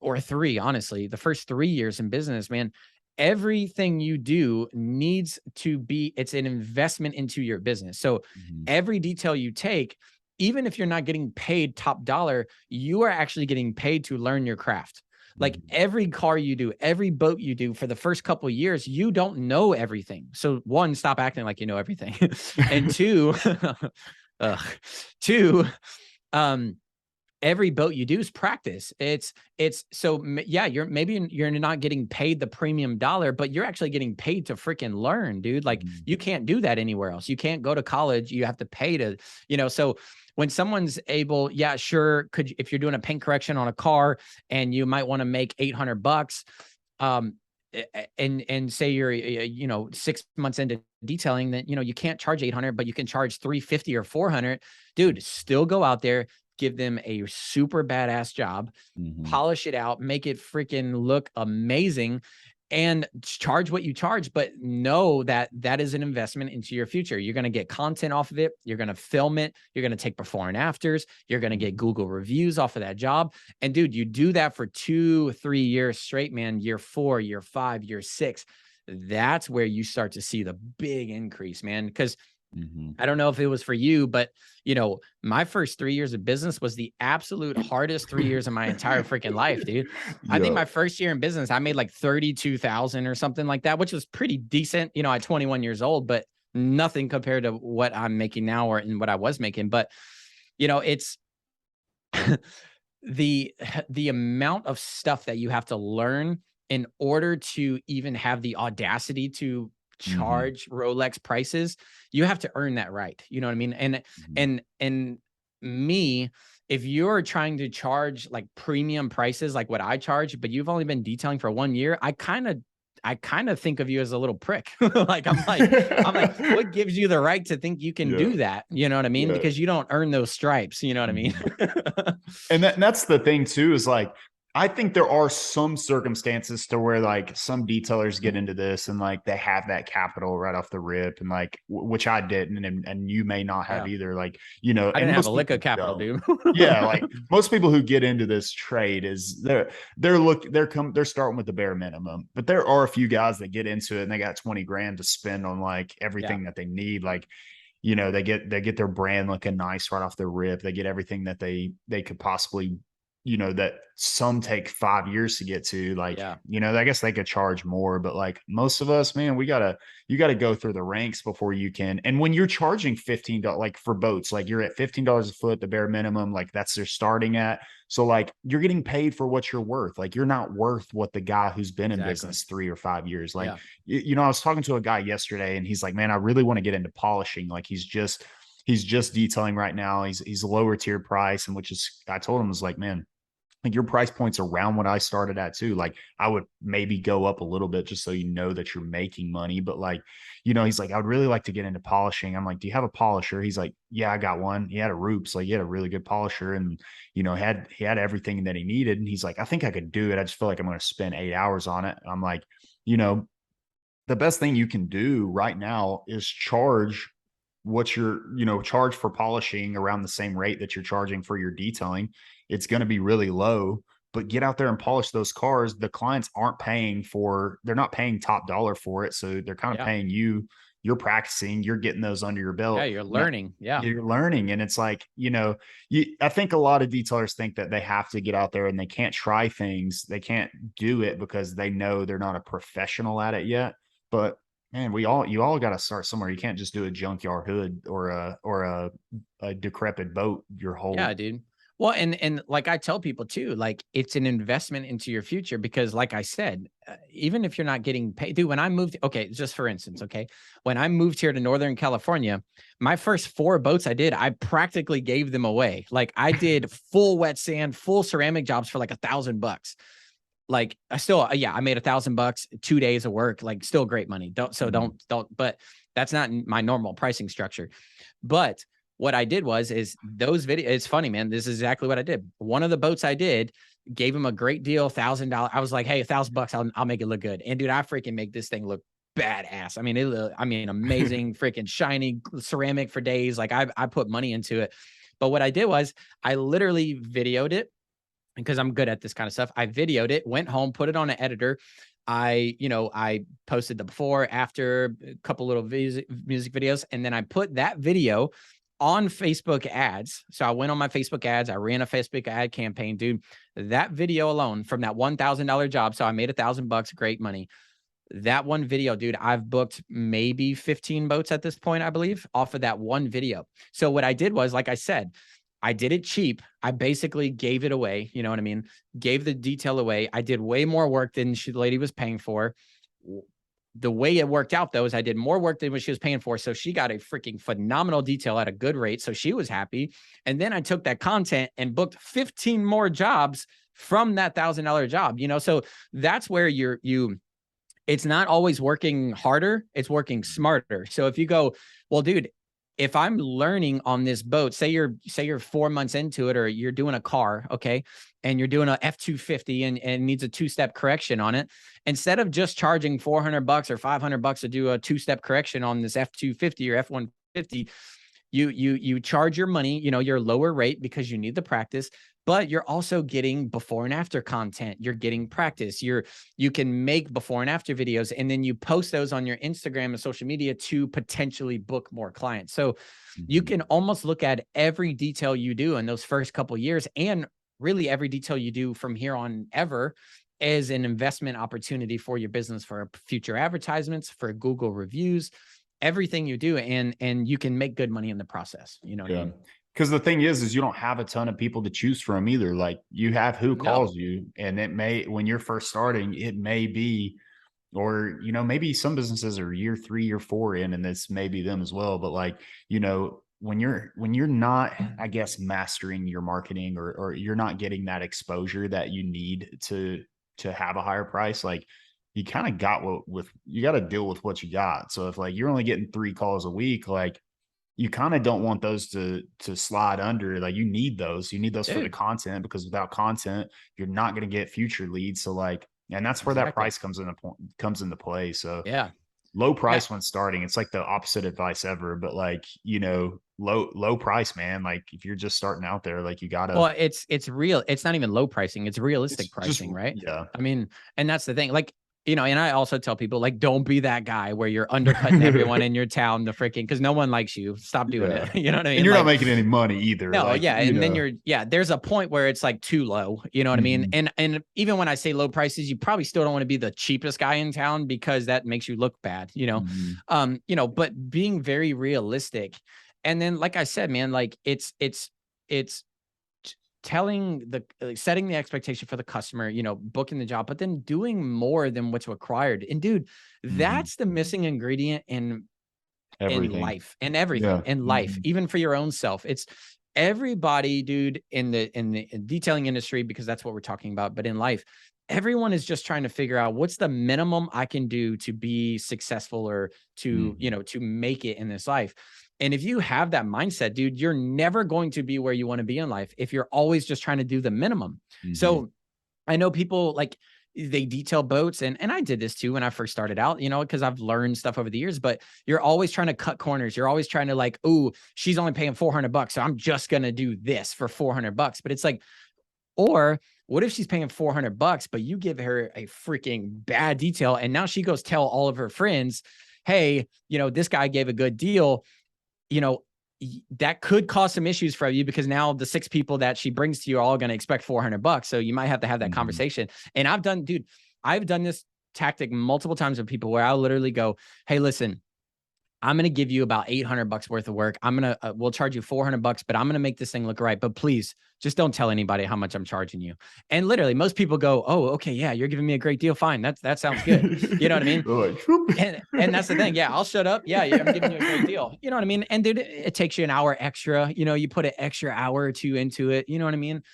Speaker 1: or 3, honestly, the first 3 years in business, man, everything you do needs to be, it's an investment into your business. So
Speaker 3: Mhm.
Speaker 1: every detail you take, even if you're not getting paid top dollar, you are actually getting paid to learn your craft. Like
Speaker 3: Mhm.
Speaker 1: every car you do, every boat you do for the first couple of years, you don't know everything. So 1, stop acting like you know everything. And 2, ugh, 2, um, every boat you do is practice. It's so yeah, you're not getting paid the premium dollar, but you're actually getting paid to freaking learn, dude. Like you can't do that anywhere else. You can't go to college. You have to pay to, so when someone's able, yeah, sure. If you're doing a paint correction on a car and you might want to make $800, and say you're 6 months into detailing, that you can't charge 800, but you can charge 350 or 400. Dude, still go out there, give them a super badass job, polish it out, make it freaking look amazing, and charge what you charge, but know that that is an investment into your future. You're going to get content off of it. You're going to film it. You're going to take before and afters. You're going to get Google reviews off of that job. And dude, you do that for 2-3 years straight, man. Year 4, year 5, year 6. That's where you start to see the big increase, man. Because I don't know if it was for you, but my first 3 years of business was the absolute hardest 3 years of my entire freaking life, dude. I think my first year in business, I made like 32,000 or something like that, which was pretty decent, at 21 years old, but nothing compared to what I'm making now or in what I was making. But it's the amount of stuff that you have to learn in order to even have the audacity to charge Rolex prices. You have to earn that right. You know what I mean? And me, if you're trying to charge like premium prices, like what I charge, but you've only been detailing for 1 year, I kind of think of you as a little prick. I'm like, what gives you the right to think you can do that? You know what I mean?
Speaker 3: Yeah.
Speaker 1: Because you don't earn those stripes. You know what I mean?
Speaker 3: And that's the thing too, is like, I think there are some circumstances to where like some detailers get into this and like they have that capital right off the rip, and like which I didn't, and you may not have either. Like
Speaker 1: I didn't have a lick of capital, dude.
Speaker 3: Yeah, like most people who get into this trade is they're starting with the bare minimum, but there are a few guys that get into it and they got 20 grand to spend on like everything that they need. Like they get their brand looking nice right off the rip. They get everything that they could possibly, that some take 5 years to get to. Like, I guess they could charge more, but like most of us, man, you gotta go through the ranks before you can. And when you're charging $15, like for boats, like you're at $15 a foot, the bare minimum, like that's their starting at. So like you're getting paid for what you're worth. Like you're not worth what the guy who's been in business 3 or 5 years. Like, I was talking to a guy yesterday and he's like, man, I really want to get into polishing. Like he's just detailing right now. He's a lower tier price. And I told him, was like, man, like your price point's around what I started at too. Like I would maybe go up a little bit just so that you're making money. But like, he's like, I would really like to get into polishing. I'm like, do you have a polisher? He's like, yeah, I got one. He had a Roops, like he had a really good polisher, and he had everything that he needed. And he's like, I think I could do it. I just feel like I'm going to spend 8 hours on it. I'm like, the best thing you can do right now is charge what you're, charge for polishing around the same rate that you're charging for your detailing. It's going to be really low, but get out there and polish those cars. The clients they're not paying top dollar for it. So they're kind of paying you. You're practicing, you're getting those under your belt.
Speaker 1: Yeah, you're learning.
Speaker 3: You're learning. And it's like, I think a lot of detailers think that they have to get out there and they can't try things. They can't do it because they know they're not a professional at it yet. But man, you all got to start somewhere. You can't just do a junkyard hood or a decrepit boat your whole.
Speaker 1: Yeah, dude. Well, and like I tell people too, like it's an investment into your future, because like I said, even if you're not getting paid, dude, when I moved, okay, just for instance, okay, when I moved here to Northern California, my first 4 boats I practically gave them away. Like I did full wet sand, full ceramic jobs for like $1,000. Like I made $1,000, 2 days of work, like still great money. Don't, but that's not my normal pricing structure. But what I did is those videos, it's funny, man. This is exactly what I did. One of the boats I did, gave him a great deal, $1,000. I was like, hey, $1,000, I'll make it look good. And dude, I freaking make this thing look badass. I mean, amazing, freaking shiny ceramic for days. Like I put money into it. But what I did was I literally videoed it, because I'm good at this kind of stuff. I videoed it, went home, put it on an editor. I posted the before, after, a couple little music videos. And then I put that video on Facebook ads. So I went on my Facebook ads. I ran a Facebook ad campaign, dude. That video alone, from that $1,000 job. So I made $1,000, great money. That one video, dude, I've booked maybe 15 boats at this point, I believe, off of that one video. So what I did was, like I said, I did it cheap. I basically gave it away. You know what I mean? Gave the detail away. I did way more work than the lady was paying for. The way it worked out, though, is I did more work than what she was paying for. So she got a freaking phenomenal detail at a good rate. So she was happy. And then I took that content and booked 15 more jobs from that $1,000 job, you know? So that's where it's not always working harder. It's working smarter. So if you go, well, dude, if I'm learning on this boat, say you're 4 months into it, or you're doing a car, okay, and you're doing a F-250 and needs a 2-step correction on it, instead of just charging $400 or $500 to do a 2-step correction on this F-250 or F-150, you charge your money, you know, your lower rate because you need the practice, but you're also getting before and after content. You're getting practice. You can make before and after videos, and then you post those on your Instagram and social media to potentially book more clients. So you can almost look at every detail you do in those first couple of years, and really every detail you do from here on ever, as an investment opportunity for your business, for future advertisements, for Google reviews, everything you do, and you can make good money in the process. You know what I mean?
Speaker 3: Because the thing is you don't have a ton of people to choose from either. Like, you have who calls you, and it may, when you're first starting, it may be, or, you know, maybe some businesses are year 3, year 4 in, and this may be them as well. But like, you know, when you're not, I guess, mastering your marketing, or you're not getting that exposure that you need to have a higher price, like, you kind of got you got to deal with what you got. So if like you're only getting 3 calls a week, like, you kind of don't want those to slide under. Like, you need those for the content, because without content, you're not going to get future leads. So like, and that's where that price comes into play. So
Speaker 1: Yeah.
Speaker 3: low price when starting, it's like the opposite advice ever. But like, you know, low price, man. Like, if you're just starting out there, like, you gotta,
Speaker 1: Well, it's real. It's not even low pricing. It's realistic pricing, right?
Speaker 3: Yeah.
Speaker 1: I mean, and that's the thing. Like, you know, and I also tell people, like, don't be that guy where you're undercutting everyone in your town, because no one likes you. Stop doing it. You know what I mean?
Speaker 3: And you're
Speaker 1: like,
Speaker 3: not making any money either.
Speaker 1: no,
Speaker 3: like,
Speaker 1: yeah. And then there's a point where it's like too low. You know what I mean? And even when I say low prices, you probably still don't want to be the cheapest guy in town, because that makes you look bad, you know? But being very realistic. And then, like I said, man, like, it's telling setting the expectation for the customer, you know, booking the job, but then doing more than what's required. And dude, that's the missing ingredient in life, and everything in life, even for your own self. It's everybody, dude, in the detailing industry, because that's what we're talking about. But in life, everyone is just trying to figure out what's the minimum I can do to be successful, or to, you know, to make it in this life. And if you have that mindset, dude, you're never going to be where you want to be in life if you're always just trying to do the minimum. So I know people, like, they detail boats, and I did this too when I first started out, you know, because I've learned stuff over the years. But you're always trying to cut corners. You're always trying to, like, oh, she's only paying $400, so I'm just gonna do this for $400. But it's like, or what if she's paying $400, but you give her a freaking bad detail, and now she goes tell all of her friends, hey, you know, this guy gave a good deal. You know, that could cause some issues for you, because now the 6 people that she brings to you are all going to expect $400. So you might have to have that conversation. And I've done this tactic multiple times with people, where I'll literally go, hey, listen, I'm going to give you about $800 worth of work. We'll charge you $400, but I'm going to make this thing look right. But please just don't tell anybody how much I'm charging you. And literally most people go, oh, okay. Yeah. You're giving me a great deal. Fine. That sounds good. You know what I mean? and that's the thing. Yeah. I'll shut up. Yeah. I'm giving you a great deal. You know what I mean? And dude, it takes you an hour extra, you know, you put an extra hour or 2 into it. You know what I mean?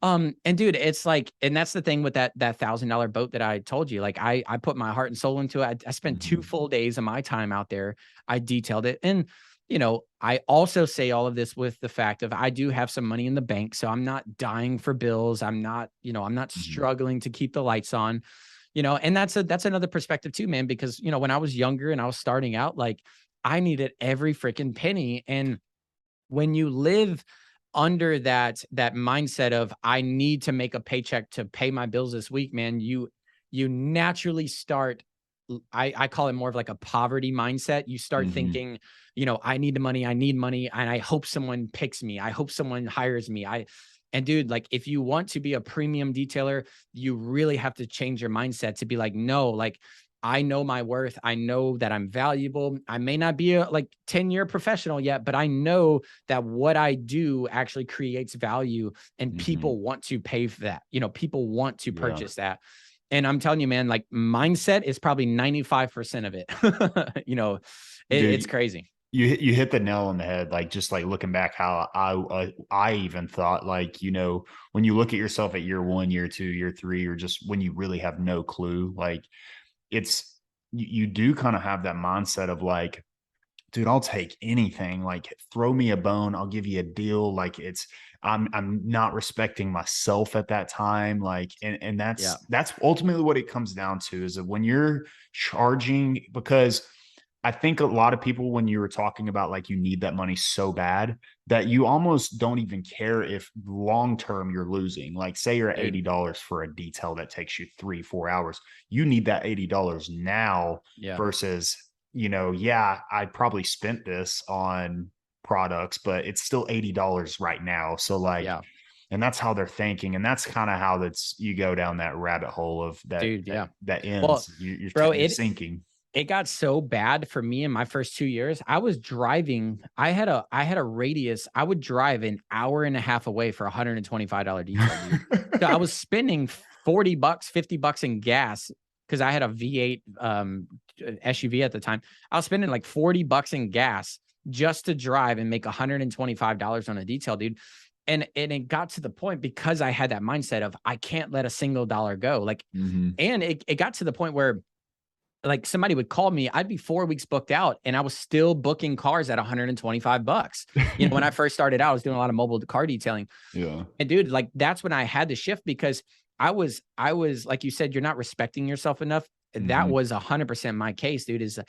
Speaker 1: And dude, it's like, and that's the thing with that $1,000 boat that I told you, like, I put my heart and soul into it. I spent 2 full days of my time out there. I detailed it. And, you know, I also say all of this with the fact of, I do have some money in the bank, so I'm not dying for bills. I'm not struggling to keep the lights on, you know, and that's another perspective too, man, because, you know, when I was younger and I was starting out, like, I needed every freaking penny. And when you live under that mindset of, I need to make a paycheck to pay my bills this week, man, you naturally start, I call it more of like a poverty mindset. You start thinking, you know, I need the money, and I hope someone picks me. I hope someone hires me. And dude, like, if you want to be a premium detailer, you really have to change your mindset to be like, no, like, I know my worth. I know that I'm valuable. I may not be a 10-year professional yet, but I know that what I do actually creates value and people want to pay for that. People want to purchase that. And I'm telling you, man, like mindset is probably 95% of it. It's crazy.
Speaker 3: You hit the nail on the head. Like, just like looking back, how I even thought, like, when you look at yourself at year 1, year 2, year 3, or just when you really have no clue, like, you do kind of have that mindset of like, dude, I'll take anything. Like, throw me a bone, I'll give you a deal. Like, I'm not respecting myself at that time. Like, and that's ultimately what it comes down to, is that when you're charging, because I think a lot of people, when you were talking about like you need that money so bad, that you almost don't even care if long term you're losing. Like, say you're at $80 for a detail that takes you 3-4 hours. You need that $80 now versus, I probably spent this on products, but it's still $80 right now. So like, and that's how they're thinking. And that's kind of how you go down that rabbit hole of that,
Speaker 1: dude.
Speaker 3: That ends. Well, you're sinking.
Speaker 1: It got so bad for me in my first 2 years. I was driving. I had a radius. I would drive an hour and a half away for $125 detail. So I was spending $40, $50 in gas, because I had a V8 SUV at the time. I was spending like $40 in gas just to drive and make $125 on a detail, dude. And it got to the point, because I had that mindset of I can't let a single dollar go. Like, and it got to the point where, like, somebody would call me, I'd be 4 weeks booked out, and I was still booking cars at $125. When I first started out, I was doing a lot of mobile car detailing. Yeah. And dude, like, that's when I had to shift, because I was like you said, you're not respecting yourself enough. That was 100% my case, dude. Is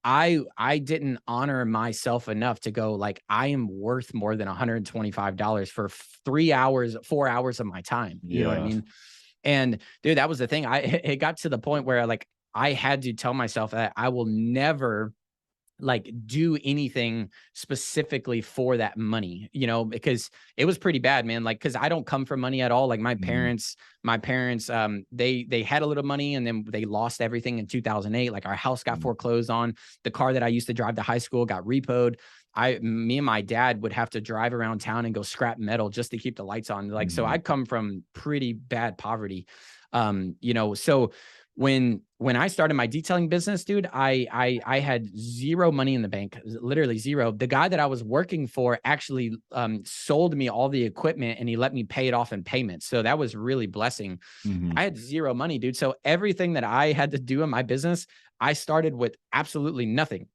Speaker 1: I didn't honor myself enough to go, like, I am worth more than $125 for 3 hours, 4 hours of my time. You know what I mean? And dude, that was the thing. It got to the point where, like, I had to tell myself that I will never like do anything specifically for that money, because it was pretty bad, man. Like, cause I don't come from money at all. Like my parents, they had a little money, and then they lost everything in 2008. Like, our house got foreclosed on. The car that I used to drive to high school got repoed. Me and my dad would have to drive around town and go scrap metal just to keep the lights on. Like, so I'd come from pretty bad poverty. So when I started my detailing business, dude, I had zero money in the bank, literally zero. The guy that I was working for actually sold me all the equipment, and he let me pay it off in payments. So that was really blessing. I had zero money, dude. So everything that I had to do in my business, I started with absolutely nothing.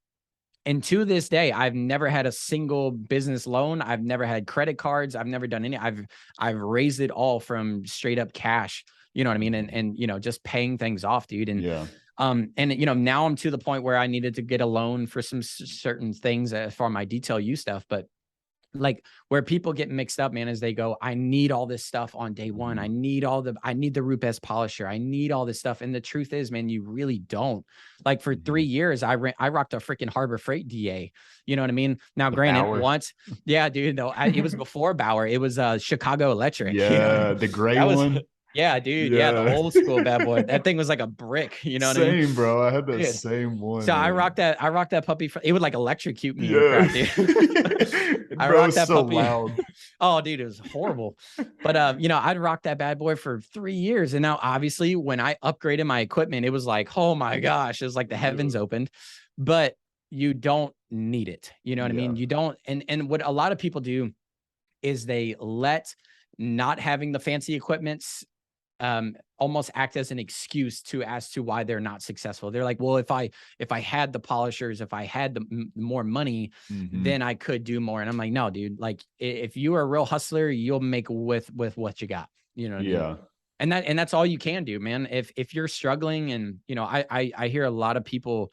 Speaker 1: And to this day, I've never had a single business loan. I've never had credit cards. I've never done any. I've raised it all from straight up cash. You know what I mean? And just paying things off, dude. And now I'm to the point where I needed to get a loan for some certain things for my detail use stuff. But like, where people get mixed up, man, is they go, I need all this stuff on day one. I need the Rupes polisher. I need all this stuff. And the truth is, man, you really don't. Like, for 3 years, I rocked a freaking Harbor Freight DA. You know what I mean? Now, granted, dude, though, it was before Bauer. It was Chicago Electric.
Speaker 3: Yeah, the gray one.
Speaker 1: Yeah, dude. Yeah, the old school bad boy. That thing was like a brick. You know what I mean?
Speaker 3: Same, bro. I had the same one.
Speaker 1: So man. I rocked that puppy. It would like electrocute me. Yeah. Crap, dude. I rocked that puppy. Loud. Oh, dude, it was horrible. But I'd rock that bad boy for 3 years, and now obviously when I upgraded my equipment, it was like, oh my gosh, it was like the heavens opened. But you don't need it. You know what I mean? You don't. And what a lot of people do is they let not having the fancy equipments almost act as an excuse as to why they're not successful. They're like, well, if I had the polishers, if I had the more money, then I could do more. And I'm like, no, dude, like, if you are a real hustler, you'll make with what you got, you know what I mean? And that's all you can do, man. If you're struggling, and I hear a lot of people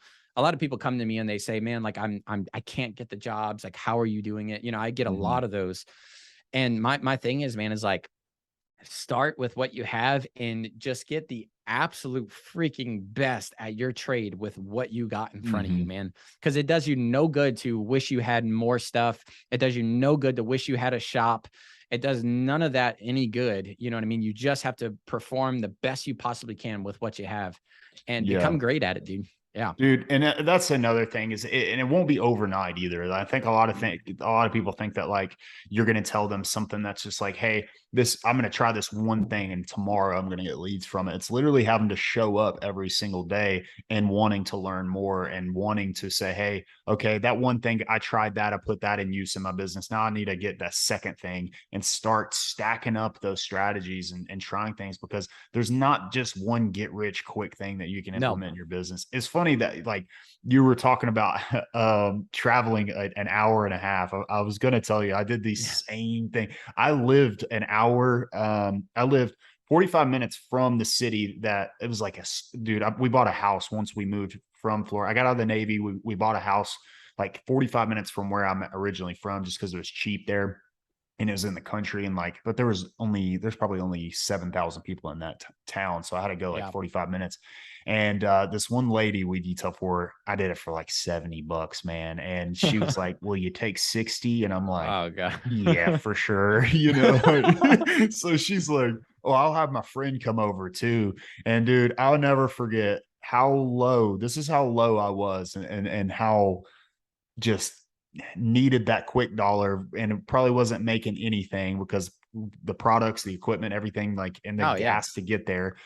Speaker 1: come to me and they say, man, like, I can't get the jobs. Like, how are you doing it? I get a lot of those. And my thing is, man, is like, start with what you have and just get the absolute freaking best at your trade with what you got in front of you, man. Because it does you no good to wish you had more stuff. It does you no good to wish you had a shop. It does none of that any good. You know what I mean? You just have to perform the best you possibly can with what you have and
Speaker 3: Yeah.
Speaker 1: become great at it, dude. Yeah.
Speaker 3: Dude, and that's another thing and it won't be overnight either. I think a lot of people think that like you're going to tell them something that's just like, hey, I'm going to try this one thing and tomorrow I'm going to get leads from it. It's literally having to show up every single day and wanting to learn more and wanting to say, hey, okay, that one thing I tried that, I put that in use in my business. Now I need to get that second thing and start stacking up those strategies and trying things, because there's not just one get rich quick thing that you can
Speaker 1: No.
Speaker 3: implement in your business. It's funny that like you were talking about traveling an hour and a half. I was going to tell you, I did the same thing. I lived an hour. I lived 45 minutes from the city that it was like we bought a house once we moved from Florida. I got out of the Navy. We bought a house like 45 minutes from where I'm originally from, just because it was cheap there and it was in the country. And like, but there's probably only 7,000 people in that town. So I had to go like
Speaker 1: Yeah.
Speaker 3: 45 minutes. And this one lady we detailed for, I did it for like $70, man. And she was like, will you take 60? And I'm like,
Speaker 1: Oh God.
Speaker 3: yeah, for sure. So she's like, oh, I'll have my friend come over too. And dude, I'll never forget this is how low I was and how just needed that quick dollar, and it probably wasn't making anything because the products, the equipment, everything, like, and the
Speaker 1: Oh yeah.
Speaker 3: gas to get there.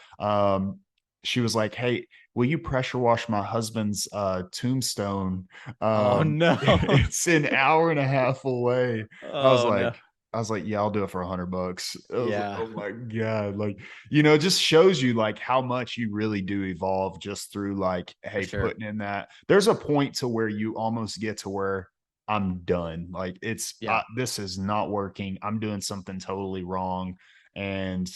Speaker 3: She was like, hey, will you pressure wash my husband's tombstone?
Speaker 1: Oh no.
Speaker 3: It's an hour and a half away. I was
Speaker 1: Oh no.
Speaker 3: like, yeah, I'll do it for $100. I was like,
Speaker 1: Yeah,
Speaker 3: oh my God. Like, it just shows you like how much you really do evolve just through like,
Speaker 1: for
Speaker 3: hey,
Speaker 1: sure.
Speaker 3: putting in that. There's a point to where you almost get to where I'm done. Like
Speaker 1: Yeah.
Speaker 3: this is not working. I'm doing something totally wrong. And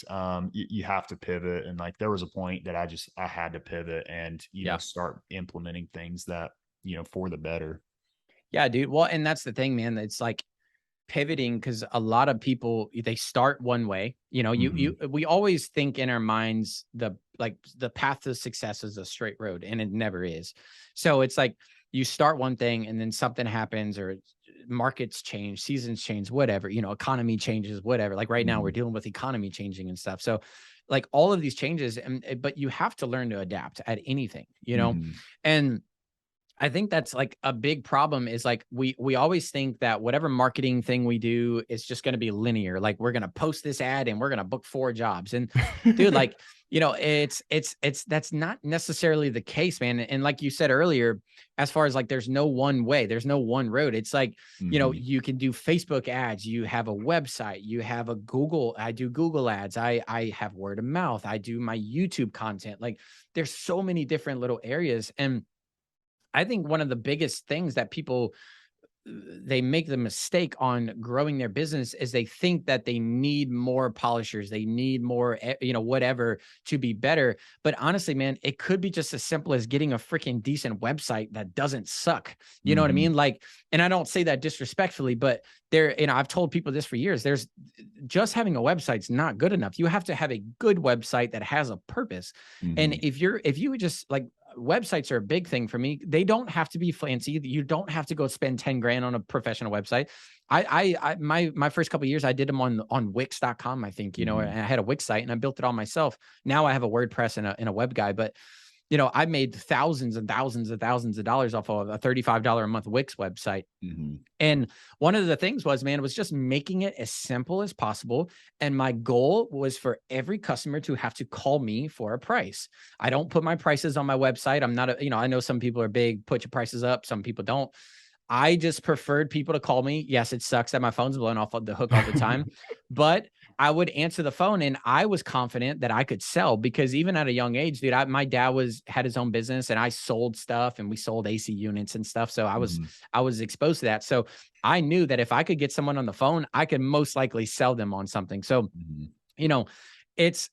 Speaker 3: you have to pivot. And like there was a point that I had to pivot and
Speaker 1: Yeah.
Speaker 3: start implementing things that for the better.
Speaker 1: Yeah, dude. Well, and that's the thing, man. It's like pivoting because a lot of people they start one way.
Speaker 3: Mhm.
Speaker 1: We always think in our minds the path to success is a straight road, and it never is. So it's like you start one thing and then something happens or markets change, seasons change, whatever, economy changes, whatever. Like right now we're
Speaker 3: Mhm.
Speaker 1: dealing with economy changing and stuff. So like all of these changes, but you have to learn to adapt at anything.
Speaker 3: Mhm.
Speaker 1: And I think that's like a big problem is like we always think that whatever marketing thing we do is just going to be linear. Like we're going to post this ad and we're going to book 4 jobs. And dude, like, it's that's not necessarily the case, man. And like you said earlier, as far as like there's no one way, there's no one road. It's like,
Speaker 3: Mhm.
Speaker 1: you can do Facebook ads, you have a website, you have I do Google ads, I have word of mouth, I do my YouTube content. Like there's so many different little areas. And I think one of the biggest things that people they make the mistake on growing their business is they think that they need more polishers, they need more, whatever to be better. But honestly, man, it could be just as simple as getting a freaking decent website that doesn't suck. You know what I
Speaker 3: Mhm.
Speaker 1: mean? Like, and I don't say that disrespectfully, but I've told people this for years. There's just having a website's not good enough. You have to have a good website that has a purpose. And
Speaker 3: Mhm.
Speaker 1: if you would just like websites are a big thing for me. They don't have to be fancy. You don't have to go spend 10 grand on a professional website. My first couple of years, I did them on Wix.com, I think, and
Speaker 3: Mhm.
Speaker 1: I had a Wix site and I built it all myself. Now I have a WordPress and a web guy, but I made thousands and thousands and thousands of dollars off of a $35 a month Wix website.
Speaker 3: Mhm.
Speaker 1: And one of the things was, man, it was just making it as simple as possible. And my goal was for every customer to have to call me for a price. I don't put my prices on my website. I'm not I know some people are big, put your prices up. Some people don't. I just preferred people to call me. Yes, it sucks that my phone's blowing off the hook all the time, but I would answer the phone and I was confident that I could sell because even at a young age, dude, my dad had his own business and I sold stuff and we sold AC units and stuff. So
Speaker 3: Mhm.
Speaker 1: I was exposed to that. So I knew that if I could get someone on the phone, I could most likely sell them on something. So,
Speaker 3: Mhm.
Speaker 1: you know, it's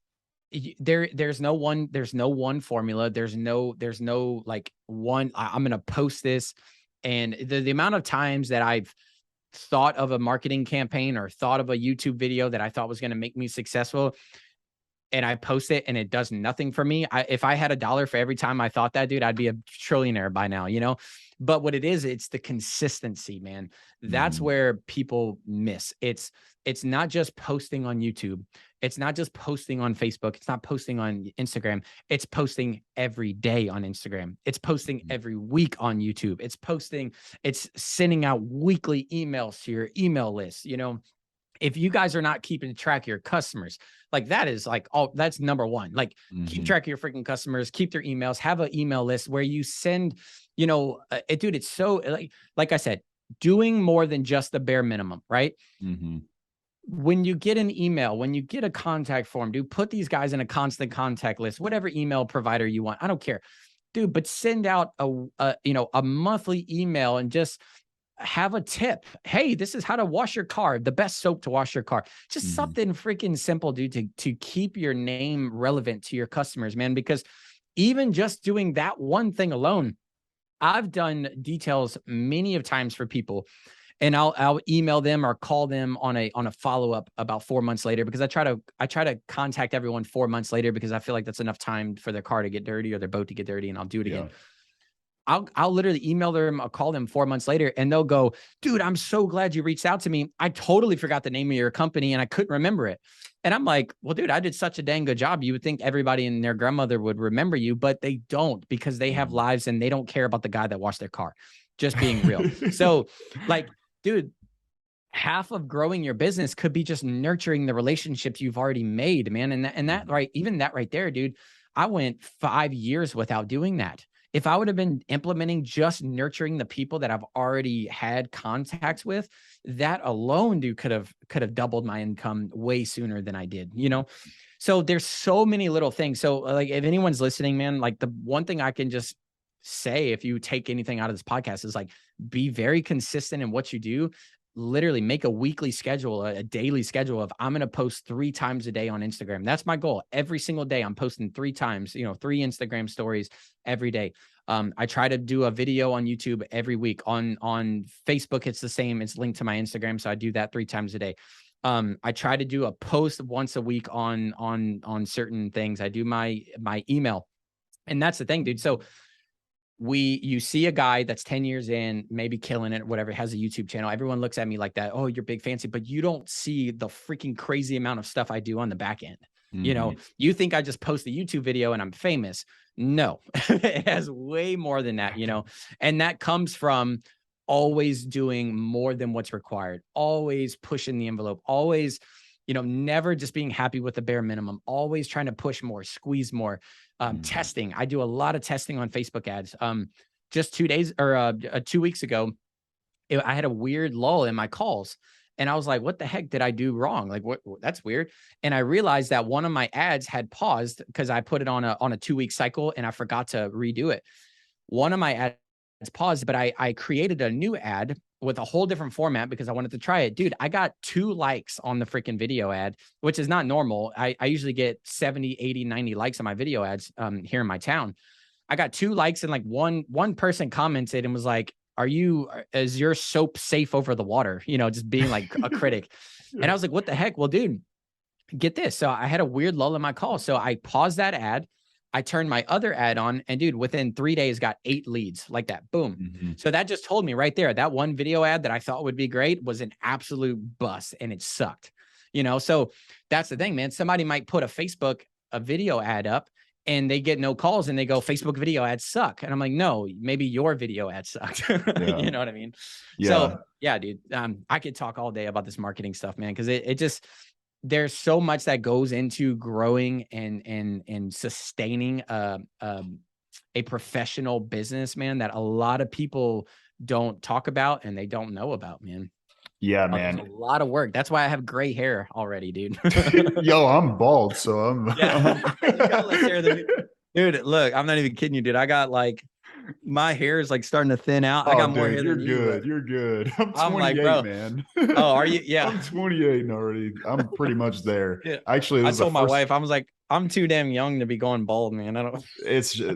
Speaker 1: there's no one formula. There's no like one, I'm going to post this. And the amount of times that I've thought of a marketing campaign or thought of a YouTube video that I thought was going to make me successful and I post it and it does nothing for me. If I had $1 for every time I thought that, dude, I'd be a trillionaire by now. But what it is, it's the consistency, man. That's
Speaker 3: Mhm.
Speaker 1: where people miss. It's it's not just posting on YouTube. It's not just posting on Facebook. It's not posting on Instagram. It's posting every day on Instagram. It's posting every week on YouTube. It's sending out weekly emails to your email list. If you guys are not keeping track of your customers, like that is like, that's number one. Like keep track of your freaking customers, keep their emails, have an email list where you send, dude, it's so like I said, doing more than just the bare minimum, right? When you get an email, when you get a contact form, dude, put these guys in a constant contact list, whatever email provider you want. I don't care, dude, but send out a monthly email and just have a tip. Hey, this is how to wash your car, the best soap to wash your car. Just something freaking simple, dude, to keep your name relevant to your customers, man, because even just doing that one thing alone, I've done details many of times for people, and I'll email them or call them on a follow-up about 4 months later, because I try to contact everyone 4 months later, because I feel like that's enough time for their car to get dirty or their boat to get dirty, and I'll do it again. I'll literally email them, I'll call them 4 months later, and they'll go, dude, I'm so glad you reached out to me. I totally forgot the name of your company and I couldn't remember it. And I'm like, well, dude, I did such a dang good job. You would think everybody and their grandmother would remember you, but they don't, because they have lives and they don't care about the guy that washed their car. Just being real. So like, dude, half of growing your business could be just nurturing the relationships you've already made, man. And that right, even that right there, dude, I went 5 years without doing that. If I would have been implementing just nurturing the people that I've already had contacts with, that alone, dude, could have doubled my income way sooner than I did, So there's so many little things. So like, if anyone's listening, man, like the one thing I can just say, if you take anything out of this podcast, is like, be very consistent in what you do. Literally make a weekly schedule, a daily schedule of, I'm going to post 3 times a day on Instagram. That's my goal. Every single day I'm posting 3 times, 3 Instagram stories every day. I try to do a video on YouTube every week. On Facebook, it's the same. It's linked to my Instagram. So I do that 3 times a day. I try to do a post once a week on certain things. I do my email. And that's the thing, dude. So you see a guy that's 10 years in, maybe killing it, whatever, has a YouTube channel. Everyone looks at me like that. Oh, you're big fancy, but you don't see the freaking crazy amount of stuff I do on the back end. You think I just post a YouTube video and I'm famous. No, it has way more than that, and that comes from always doing more than what's required, always pushing the envelope, always, never just being happy with the bare minimum, always trying to push more, squeeze more. Testing. I do a lot of testing on Facebook ads. Just 2 weeks ago, I had a weird lull in my calls, and I was like, what the heck did I do wrong? Like, what? That's weird. And I realized that one of my ads had paused because I put it on a 2-week cycle and I forgot to redo it. One of my ads paused, but I created a new ad with a whole different format because I wanted to try it. Dude, I got 2 likes on the freaking video ad, which is not normal. I usually get 70, 80, 90 likes on my video ads here in my town. I got 2 likes, and like one person commented and was like, is your soap safe over the water? Just being like a critic. And I was like, what the heck? Well, dude, get this. So I had a weird lull in my call. So I paused that ad. I turned my other ad on, and dude, within 3 days got 8 leads like that. Boom. So that just told me right there, that one video ad that I thought would be great was an absolute bust, and it sucked, So that's the thing, man. Somebody might put a video ad up and they get no calls and they go, Facebook video ads suck. And I'm like, no, maybe your video ad sucked. You know what I mean?
Speaker 3: Yeah.
Speaker 1: So yeah, dude, I could talk all day about this marketing stuff, man. Cause it just, there's so much that goes into growing and sustaining a professional business, man, that a lot of people don't talk about and they don't know about, man.
Speaker 3: Yeah, man.
Speaker 1: It's a lot of work. That's why I have gray hair already, dude.
Speaker 3: Yo, I'm bald, so I'm.
Speaker 1: Yeah. You got less hair than me. Dude, look, I'm not even kidding you, dude. I got like, my hair is like starting to thin out. I got more hair than you.
Speaker 3: You're good. I'm 28,
Speaker 1: like, bro,
Speaker 3: man.
Speaker 1: Oh, are you? Yeah.
Speaker 3: I'm 28 already. I'm pretty much there.
Speaker 1: Yeah.
Speaker 3: Actually,
Speaker 1: I told my wife, I was like, I'm too damn young to be going bald, man.